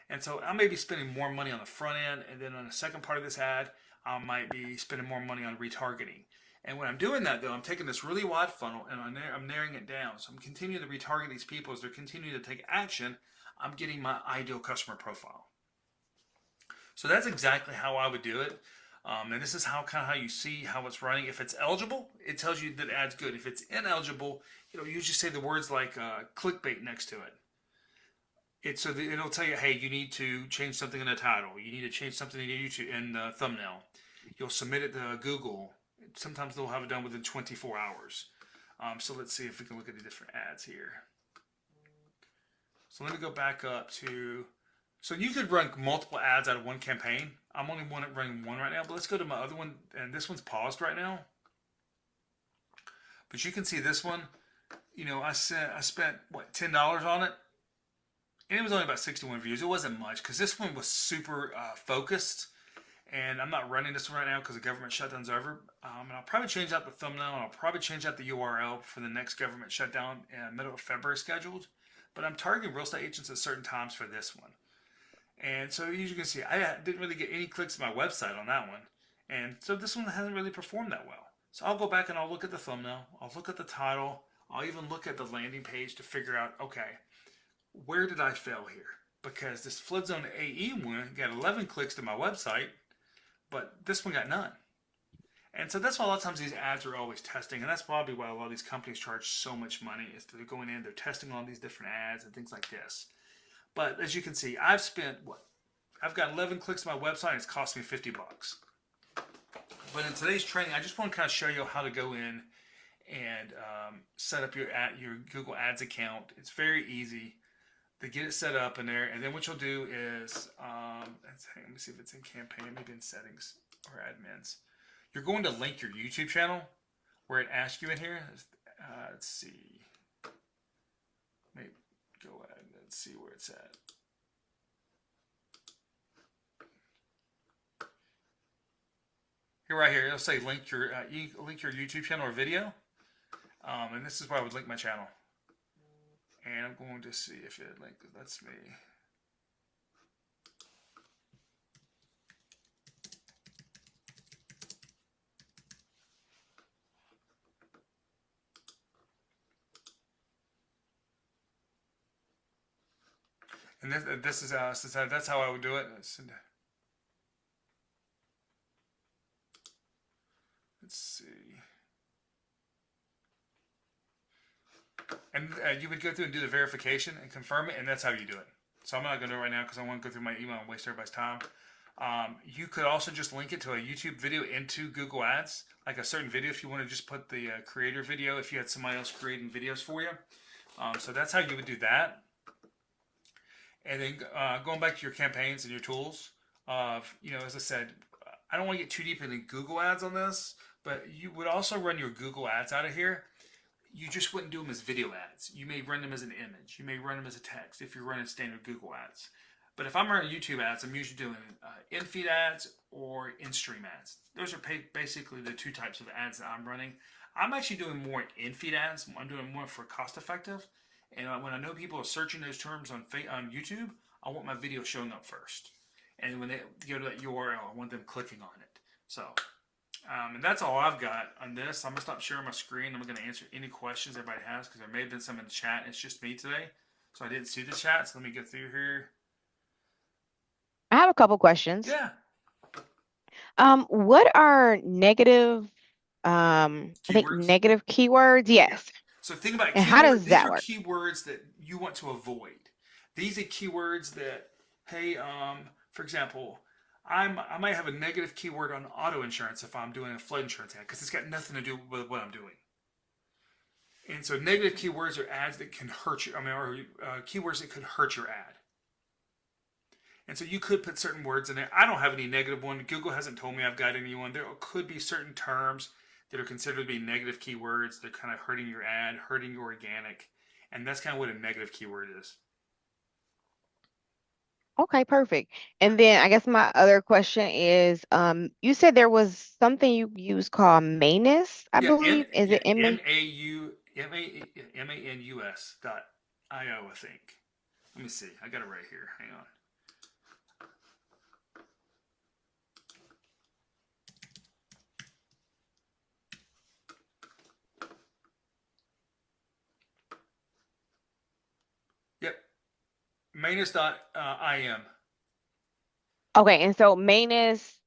And so I may be spending more money on the front end, and then on the second part of this ad, I might be spending more money on retargeting. And when I'm doing that, though, I'm taking this really wide funnel and I'm narrowing it down. So I'm continuing to retarget these people as they're continuing to take action. I'm getting my ideal customer profile. So that's exactly how I would do it. And this is how you see how it's running. If it's eligible, it tells you that ad's good. If it's ineligible, it'll usually say the words like clickbait next to it. It'll tell you, hey, you need to change something in the title. You need to change something in the thumbnail. You'll submit it to Google. Sometimes they'll have it done within 24 hours. So let's see if we can look at the different ads here. So let me go back up to... So you could run multiple ads out of one campaign. I'm only running one right now, but let's go to my other one. And this one's paused right now. But you can see this one. I spent, what, $10 on it? And it was only about 61 views. It wasn't much because this one was super focused. And I'm not running this one right now because the government shutdown's over. And I'll probably change out the thumbnail and I'll probably change out the URL for the next government shutdown in middle of February scheduled. But I'm targeting real estate agents at certain times for this one. And so as you can see, I didn't really get any clicks to my website on that one. And so this one hasn't really performed that well. So I'll go back and I'll look at the thumbnail. I'll look at the title. I'll even look at the landing page to figure out, okay, where did I fail here? Because this Flood Zone AE one got 11 clicks to my website, but this one got none. And so that's why a lot of times these ads are always testing. And that's probably why a lot of these companies charge so much money is they're going in, they're testing all these different ads and things like this. But as you can see, I've got 11 clicks to my website and it's cost me $50. But in today's training, I just want to kind of show you how to go in and set up your Google Ads account. It's very easy to get it set up in there. And then what you'll do is, let me see if it's in campaign, maybe in settings or admins. You're going to link your YouTube channel where it asks you in here. Let's see. Maybe go ahead and see where it's at. Here, right here, it'll say link your YouTube channel or video. And this is where I would link my channel. And I'm going to see if it lets me. And this is that's how I would do it. Let's see. And you would go through and do the verification and confirm it, and that's how you do it. So I'm not going to do it right now because I want to go through my email and waste everybody's time. You could also just link it to a YouTube video into Google Ads, like a certain video if you want to just put the creator video if you had somebody else creating videos for you. So that's how you would do that. And then going back to your campaigns and your tools, as I said, I don't want to get too deep into Google Ads on this, but you would also run your Google Ads out of here. You just wouldn't do them as video ads. You may run them as an image. You may run them as a text if you're running standard Google Ads. But if I'm running YouTube ads, I'm usually doing in-feed ads or in-stream ads. Those are basically the two types of ads that I'm running. I'm actually doing more in-feed ads. I'm doing more for cost-effective. And when I know people are searching those terms on YouTube, I want my video showing up first. And when they go to that URL, I want them clicking on it. So, and that's all I've got on this. I'm going to stop sharing my screen. I'm going to answer any questions everybody has because there may have been some in the chat. It's just me today. So I didn't see the chat. So let me go through here. I have a couple questions. Yeah. What are negative, I think negative keywords? Yes. So think about and how does that work? These are keywords that you want to avoid. These are keywords that, hey, for example, I might have a negative keyword on auto insurance if I'm doing a flood insurance ad because it's got nothing to do with what I'm doing. And so negative keywords are ads that can hurt you. Or keywords that could hurt your ad. And so you could put certain words in there. I don't have any negative one. Google hasn't told me I've got anyone. There could be certain terms that are considered to be negative keywords. They're kind of hurting your ad, hurting your organic. And that's kind of what a negative keyword is. Okay, perfect. And then I guess my other question is, you said there was something you use called Manus, I believe. Is it M-A? MANUS.io, I think. Let me see. I got it right here. Hang on. Yep. Manus.im. Okay, and so Manus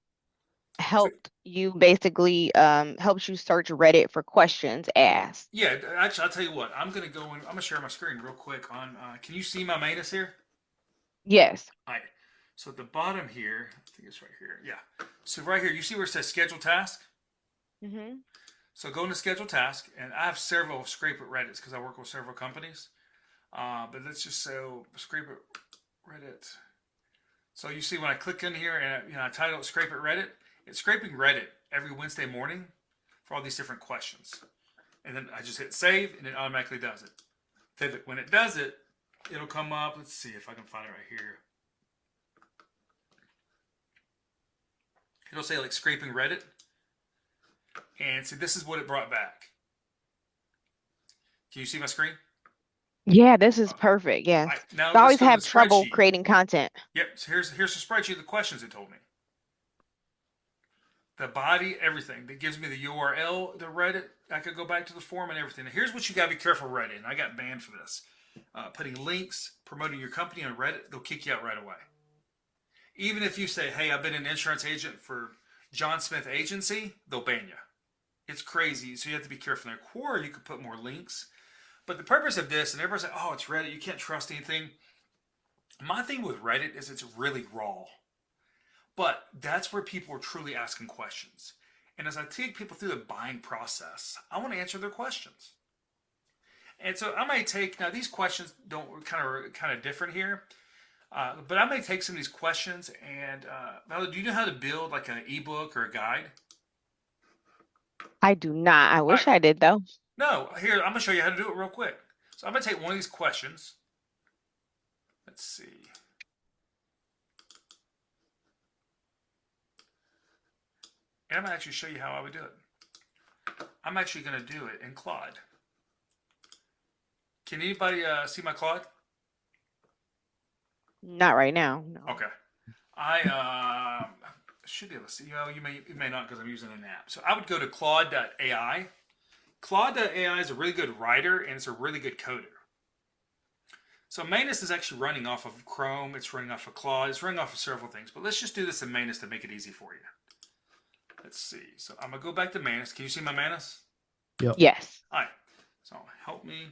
So helped you basically helps you search Reddit for questions asked. yeah, actually, I'll tell you what. I'm gonna go in. I'm gonna share my screen real quick. On can you see my Manus here? Yes. All right. So at the bottom here, I think it's right here. Yeah. So right here, you see where it says schedule task? Mm-hmm. So go into schedule task, and I have several scrape at Reddits because I work with several companies. But let's just say scrape at Reddit. So you see when I click in here and I title it scrape at Reddit, it's scraping Reddit every Wednesday morning for all these different questions. And then I just hit save, and it automatically does it. Then when it does it, it'll come up. Let's see if I can find it right here. It'll say like scraping Reddit. And see, this is what it brought back. Can you see my screen? Yeah, this is Uh, perfect. Yes. now I let's always go to the have trouble spreadsheet. creating content. Yep, so here's the spreadsheet of the questions it told me. The body, everything. That gives me the URL, the Reddit. I could go back to the forum and everything. Now, here's what you got to be careful, Reddit. And I got banned for this. Putting links, promoting your company on Reddit, they'll kick you out right away. Even if you say, hey, I've been an insurance agent for John Smith Agency, they'll ban you. It's crazy, so you have to be careful there. Or you could put more links. But the purpose of this, and everybody's like, oh, it's Reddit, you can't trust anything. My thing with Reddit is it's really raw. But that's where people are truly asking questions. And as I take people through the buying process, I want to answer their questions. And so I may take now these questions don't kind of different here, but I may take some of these questions and Valerie, do you know how to build like an ebook or a guide? I do not. I All right, wish I did though. no. Here I'm gonna show you how to do it real quick. So I'm gonna take one of these questions. Let's see. And I'm gonna actually show you how I would do it. I'm actually gonna do it in Claude. Can anybody see my Claude? Not right now. No. Okay. I should be able to see. You may not because I'm using an app. So I would go to Claude.ai. Claude.ai is a really good writer and it's a really good coder. So Manus is actually running off of Chrome. It's running off of Claude. It's running off of several things. But let's just do this in Manus to make it easy for you. Let's see. So I'm going to go back to Manus. Can you see my Manus? Yep. Yes. All right. So help me.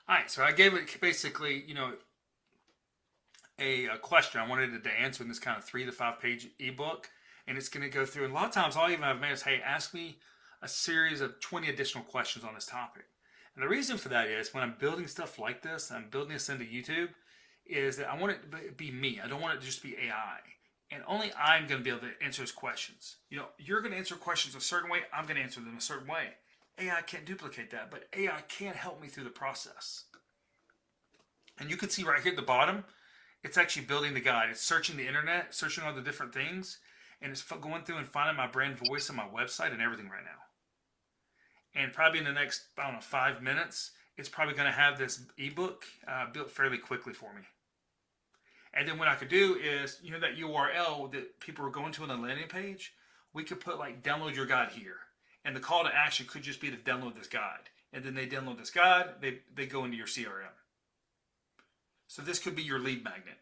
All right. So I gave it basically, a question I wanted it to answer in this kind of 3 to 5 page ebook, and it's going to go through. And a lot of times, I'll even have made is, hey, ask me a series of 20 additional questions on this topic. And the reason for that is when I'm building stuff like this, I'm building this into YouTube, is that I want it to be me. I don't want it to just be AI. And only I'm going to be able to answer those questions. You're going to answer questions a certain way. I'm going to answer them a certain way. AI can't duplicate that, but AI can help me through the process. And you can see right here at the bottom, it's actually building the guide. It's searching the internet, searching all the different things, and it's going through and finding my brand voice on my website and everything right now. And probably in the next, 5 minutes, it's probably going to have this ebook built fairly quickly for me. And then what I could do is, that URL that people are going to on the landing page, we could put like download your guide here. And the call to action could just be to download this guide. and then they download this guide, they go into your CRM. So this could be your lead magnet.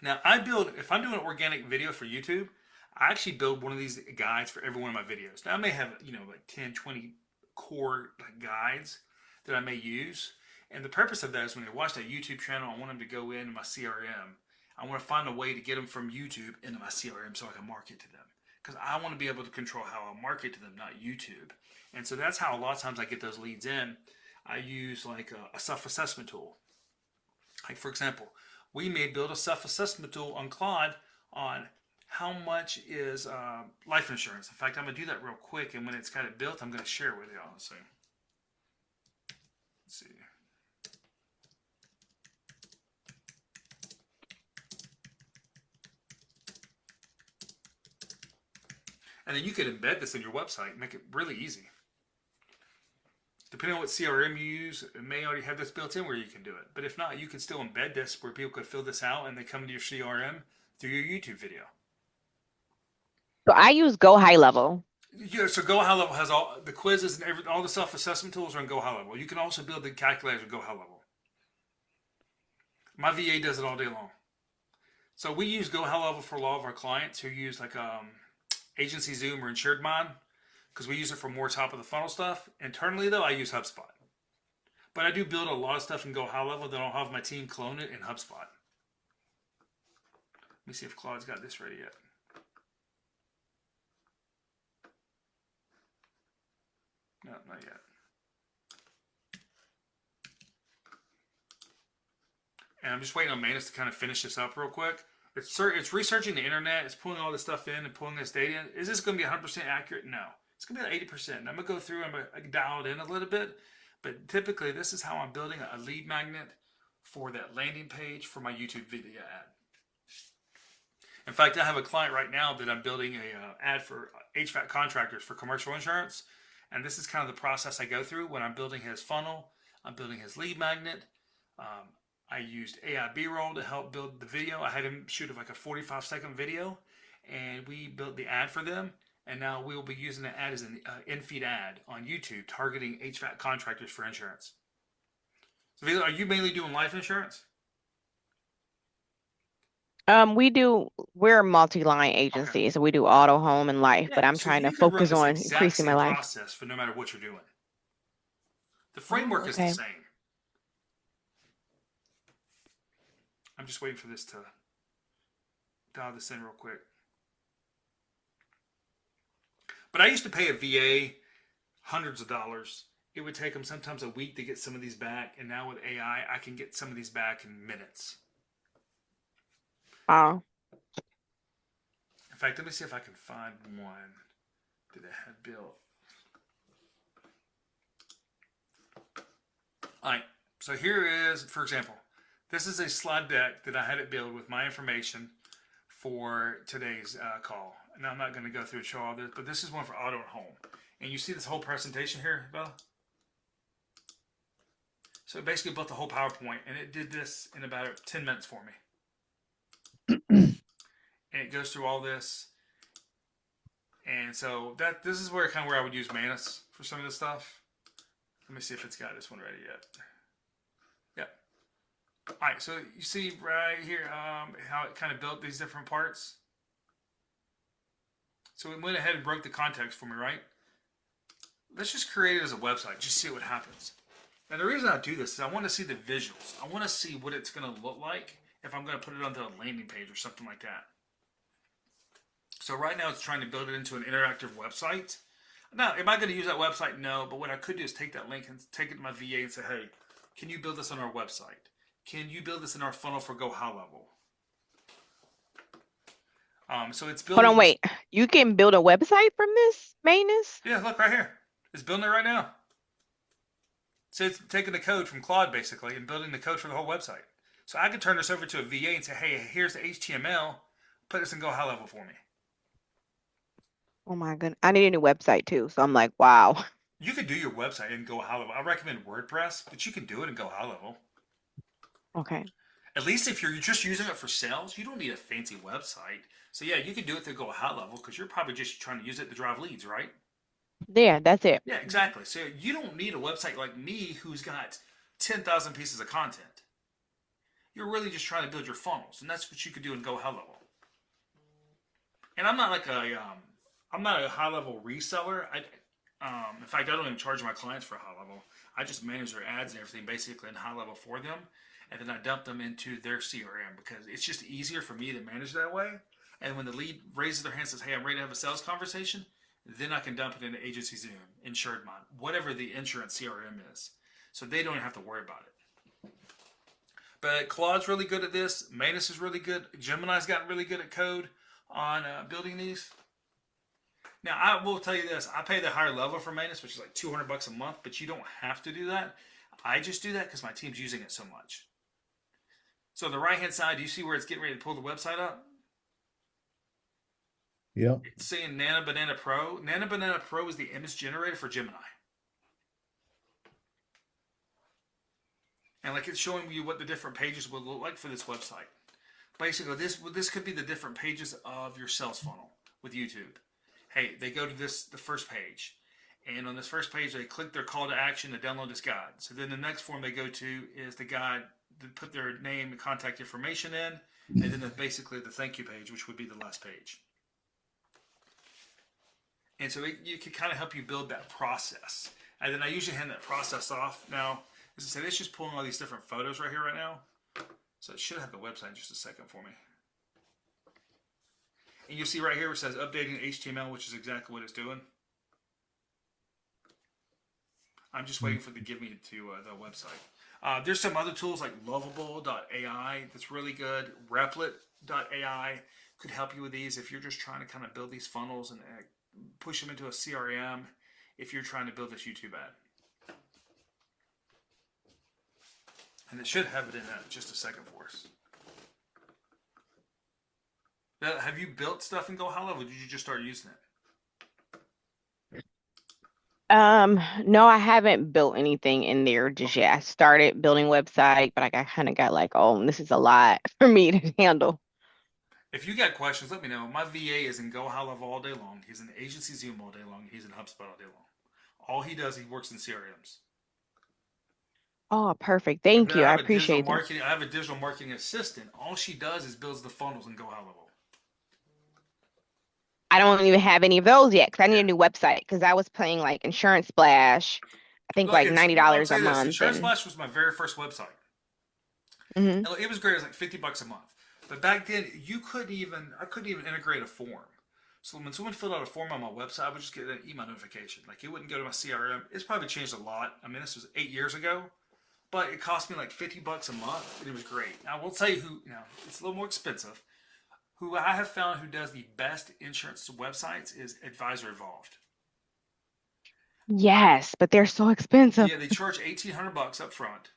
Now if I'm doing an organic video for YouTube, I actually build one of these guides for every one of my videos. Now I may have, like 10, 20 core guides that I may use. And the purpose of that is when they watch that YouTube channel, I want them to go into my CRM. I want to find a way to get them from YouTube into my CRM so I can market to them. Because I want to be able to control how I market to them, not YouTube. And so that's how a lot of times I get those leads in. I use like a self-assessment tool. Like for example, we may build a self-assessment tool on Claude on how much is life insurance. In fact, I'm going to do that real quick, and when it's got it built, I'm going to share it with y'all. So, let's see. And then you could embed this in your website and make it really easy. Depending on what CRM you use, it may already have this built in where you can do it. But if not, you can still embed this where people could fill this out and they come to your CRM through your YouTube video. So I use Go High Level. Yeah, so Go High Level has all the quizzes and all the self-assessment tools are on Go High Level. You can also build the calculators with Go High Level. My VA does it all day long. So we use Go High Level for a lot of our clients who use like Agency Zoom or Insured Mind, because we use it for more top of the funnel stuff. Internally though, I use HubSpot. But I do build a lot of stuff in Go High Level that I'll have my team clone it in HubSpot. Let me see if Claude's got this ready yet. No, not yet. And I'm just waiting on Manus to kind of finish this up real quick. It's researching the internet. It's pulling all this stuff in and pulling this data in. Is this going to be 100% accurate? No. It's going to be like 80%. And I'm going to go through and I'm going to dial it in a little bit. But typically, this is how I'm building a lead magnet for that landing page for my YouTube video ad. In fact, I have a client right now that I'm building a ad for HVAC contractors for commercial insurance. And this is kind of the process I go through when I'm building his funnel. I'm building his lead magnet. I used AI B-roll to help build the video. I had him shoot like a 45-second video, and we built the ad for them. And now we will be using the ad as an in-feed ad on YouTube, targeting HVAC contractors for insurance. So, are you mainly doing life insurance? We're a multi-line agency, Okay. so we do auto, home, and life, but I'm so trying you to can run focus this on exact increasing my same life. process for no matter what you're doing. The framework is the Okay. same. I'm just waiting for this to dial this in real quick. But I used to pay a VA hundreds of dollars. It would take them sometimes a week to get some of these back. And now with AI, I can get some of these back in minutes. Wow. In fact, let me see if I can find one that I had built. All right. So here is, for example, this is a slide deck that I had it build with my information for today's call. Now I'm not going to go through and show all this, but this is one for auto and home. And you see this whole presentation here, Bella? So it basically built the whole PowerPoint, and it did this in about 10 minutes for me. And it goes through all this. And so this is where I would use Manus for some of this stuff. Let me see if it's got this one ready yet. Yep. All right, so you see right here how it kind of built these different parts. So it went ahead and broke the context for me, right? Let's just create it as a website, just see what happens. Now the reason I do this is I want to see the visuals. I want to see what it's going to look like if I'm going to put it onto a landing page or something like that. So right now it's trying to build it into an interactive website. Now, am I going to use that website? No, but what I could do is take that link and take it to my VA and say, hey, can you build this on our website? Can you build this in our funnel for Go High Level? So it's building. Hold on, wait. You can build a website from this, Manus? Yeah, look right here. It's building it right now. So it's taking the code from Claude basically and building the code for the whole website. So I could turn this over to a VA and say, hey, here's the HTML. Put this in Go High Level for me. Oh my goodness. I need a new website too. So I'm like, wow. You could do your website in Go High Level. I recommend WordPress, but you can do it in Go High Level. Okay. At least if you're just using it for sales, you don't need a fancy website. So yeah, you can do it to Go High Level because you're probably just trying to use it to drive leads, right? Yeah, that's it. Yeah, exactly. So you don't need a website like me who's got 10,000 pieces of content. You're really just trying to build your funnels, and that's what you could do in Go High Level. And I'm not a high level reseller. In fact, I don't even charge my clients for high level. I just manage their ads and everything basically in high level for them, and then I dump them into their CRM because it's just easier for me to manage that way. And when the lead raises their hand and says, "Hey, I'm ready to have a sales conversation," then I can dump it into Agency Zoom, Insured Mind, whatever the insurance CRM is, so they don't have to worry about it. But Claude's really good at this. Manus is really good. Gemini's gotten really good at code on building these. Now, I will tell you this. I pay the higher level for Manus, which is like $200 a month, but you don't have to do that. I just do that because my team's using it so much. So on the right-hand side, do you see where it's getting ready to pull the website up? Yep. It's saying Nana Banana Pro. Nana Banana Pro is the image generator for Gemini. And like it's showing you what the different pages would look like for this website. Basically, this could be the different pages of your sales funnel with YouTube. Hey, they go to the first page, and on this first page they click their call to action to download this guide. So then the next form they go to is the guide to put their name and contact information in, and then basically the thank you page, which would be the last page. And so you can kind of help you build that process. And then I usually hand that process off. Now, as I said, it's just pulling all these different photos right here right now. So it should have the website in just a second for me. And you'll see right here where it says updating HTML, which is exactly what it's doing. I'm just waiting for it to give me to the website. There's some other tools like Lovable.ai that's really good. Replit.ai could help you with these if you're just trying to kind of build these funnels and push them into a CRM if you're trying to build this YouTube ad. And it should have it in just a second for us. Now, have you built stuff in Go High Level, or did you just start using it? No, I haven't built anything in there just yet. I started building website, but I kind of got like, oh, this is a lot for me to handle. If you got questions, let me know. My VA is in Go High Level all day long. He's in Agency Zoom all day long. He's in HubSpot all day long. All he does, he works in CRMs. Oh, perfect. And Thank then you. I appreciate that. I have a digital marketing assistant. All she does is builds the funnels in Go High Level. I don't even have any of those yet because I need Yeah. a new website because I was playing like Insurance Splash, I think Look, like I'll $90 tell a you this. month Insurance and Splash was my very first website. hmm And it was great. It was like $50 a month. But back then, I couldn't even integrate a form. So when someone filled out a form on my website, I would just get an email notification. Like it wouldn't go to my CRM. It's probably changed a lot. I mean, this was 8 years ago, but it cost me like $50 a month, and it was great. Now, I will tell you who. Now, it's a little more expensive. Who I have found who does the best insurance websites is Advisor Evolved. I yes, but they're so expensive. Yeah, they charge $1,800 up front,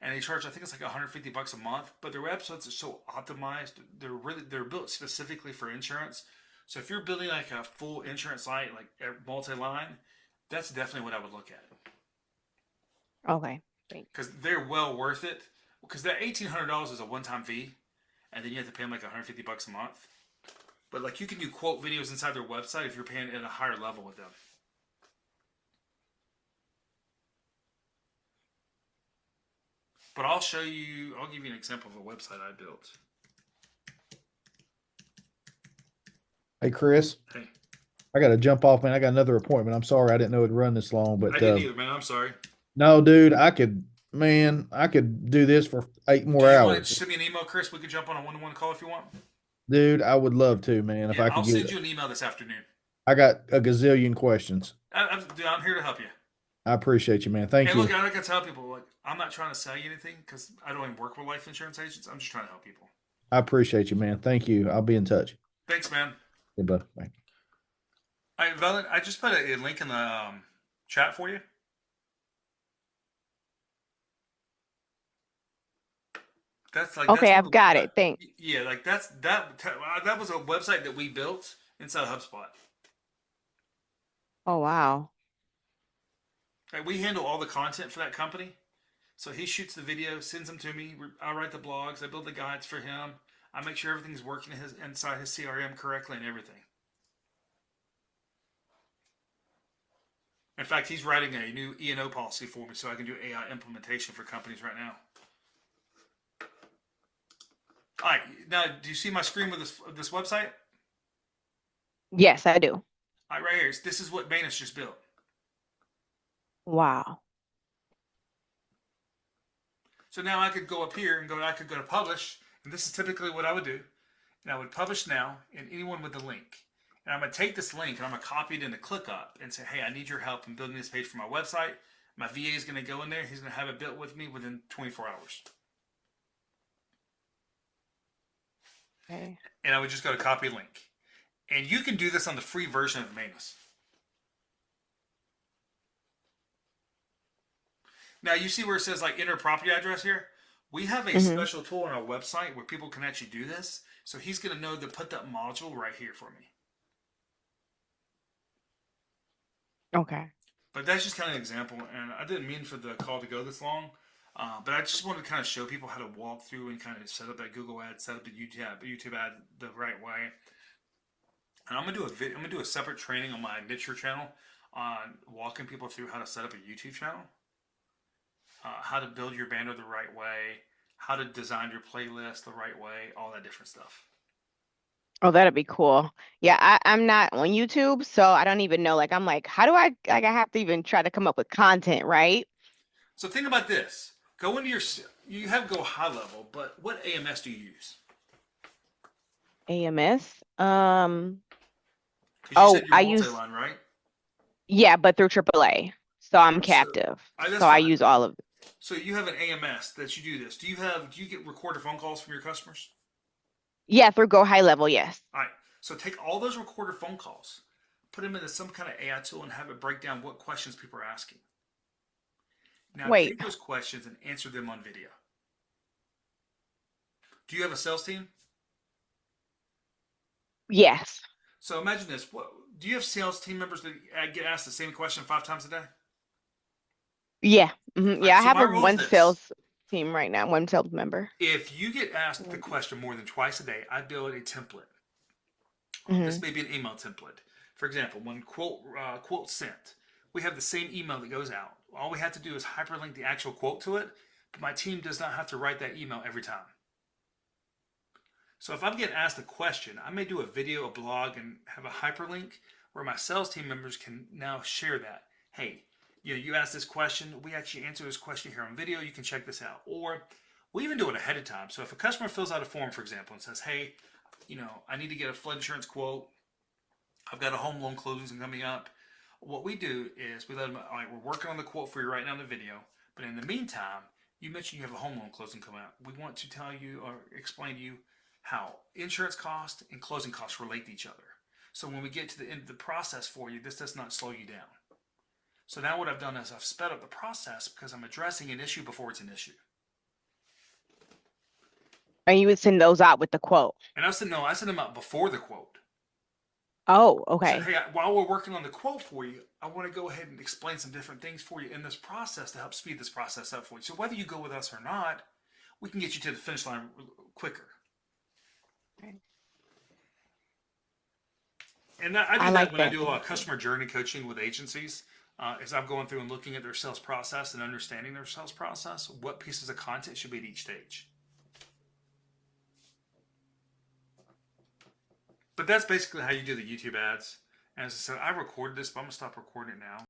and they charge I think it's like $150 a month. But their websites are so optimized; they're built specifically for insurance. So if you're building like a full insurance site, like multi-line, that's definitely what I would look at Okay, thanks. because they're well worth it. Because that $1,800 is a one-time fee, and then you have to pay them like $150 a month. But like you can do quote videos inside their website if you're paying at a higher level with them. But I'll show you. I'll give you an example of a website I built. Hey, Chris, Hey, I got to jump off, man. I got another appointment. I'm sorry. I didn't know it'd run this long, I but didn't either, man. I'm sorry. no, dude, man, I could do this for 8 Do more you want to hours. send me an email, Chris? We could jump on a one-to-one call if you want. Dude, I would love to, man, if Yeah, I I'll could get send it. you an email this afternoon. I got a gazillion questions. Dude, I'm here to help you. I appreciate you, man. Thank And look, you. I gotta tell people, like, I'm not trying to sell you anything because I don't even work with life insurance agents. I'm just trying to help people. I appreciate you, man. Thank you. I'll be in touch. Thanks, man. Yeah, bud. Bye. All right, Valen, I just put a link in the chat for you. That's Okay, one I've of got it. Thanks. yeah, like that was a website that we built inside HubSpot. Oh, wow. Like we handle all the content for that company. So he shoots the video, sends them to me. I write the blogs. I build the guides for him. I make sure everything's working inside his CRM correctly and everything. In fact, he's writing a new E&O policy for me so I can do AI implementation for companies right now. All right, now do you see my screen with this website? Yes, I do. All right, right here. This is what Manus just built. Wow. So now I could go up here and I could go to publish, and this is typically what I would do. And I would publish now, and anyone with the link. And I'm going to take this link and I'm going to copy it into ClickUp and say, hey, I need your help in building this page for my website. My VA is going to go in there. He's going to have it built with me within 24 hours. Okay. And I would just go to copy link. And you can do this on the free version of Manus. Now, you see where it says like enter property address here? We have a special tool on our website where people can actually do this. So he's going to know to put that module right here for me. Okay. But that's just kind of an example, and I didn't mean for the call to go this long, but I just wanted to kind of show people how to walk through and kind of set up that Google ad, set up a YouTube ad the right way. And I'm gonna do a separate training on my Niche channel on walking people through how to set up a YouTube channel, how to build your banner the right way, how to design your playlist the right way, all that different stuff. Oh, that'd be cool. Yeah, I'm not on YouTube, so I don't even know. Like, I'm like, how do I have to even try to come up with content, right? So think about this. Go into you have Go High Level, but what AMS do you use? AMS. Because you said you're I use, multi-line, right? yeah, but through AAA. So I'm So captive. that's So I fine. use all of it. So you have an AMS that you do this. Do you get recorded phone calls from your customers? Yeah, through Go High Level, yes. All right. So take all those recorded phone calls, put them into some kind of AI tool, and have it break down what questions people are asking. Now Wait, take those questions and answer them on video. Do you have a sales team? yes. So imagine this. Do you have sales team members that get asked the same question 5 times a day? Yeah. All Yeah, right. I So have my a rule is one this. sales team right now, one sales member. If you get asked the question more than twice a day, I build a template. This Mm-hmm. may be an email template. For example, when quote sent, we have the same email that goes out. All we have to do is hyperlink the actual quote to it, but my team does not have to write that email every time. So if I'm getting asked a question, I may do a video, a blog, and have a hyperlink where my sales team members can now share that. Hey, you asked this question. We actually answer this question here on video. You can check this out. Or we even do it ahead of time. So if a customer fills out a form, for example, and says, hey, I need to get a flood insurance quote. I've got a home loan closing coming up. What we do is we let them, all right, we're working on the quote for you right now in the video. But in the meantime, you mentioned you have a home loan closing coming up. We want to tell you or explain to you how insurance costs and closing costs relate to each other. So when we get to the end of the process for you, this does not slow you down. So now what I've done is I've sped up the process because I'm addressing an issue before it's an issue. And you would send those out with the quote. And I send them out before the quote. Oh, I said, okay. hey, while we're working on the quote for you, I want to go ahead and explain some different things for you in this process to help speed this process up for you. So whether you go with us or not, we can get you to the finish line quicker. Okay. And I do I that like when I that. do a lot of customer journey coaching with agencies. As I'm going through and looking at their sales process and understanding their sales process, what pieces of content should be at each stage. But that's basically how you do the YouTube ads. And as I said, I recorded this, but I'm going to stop recording it now.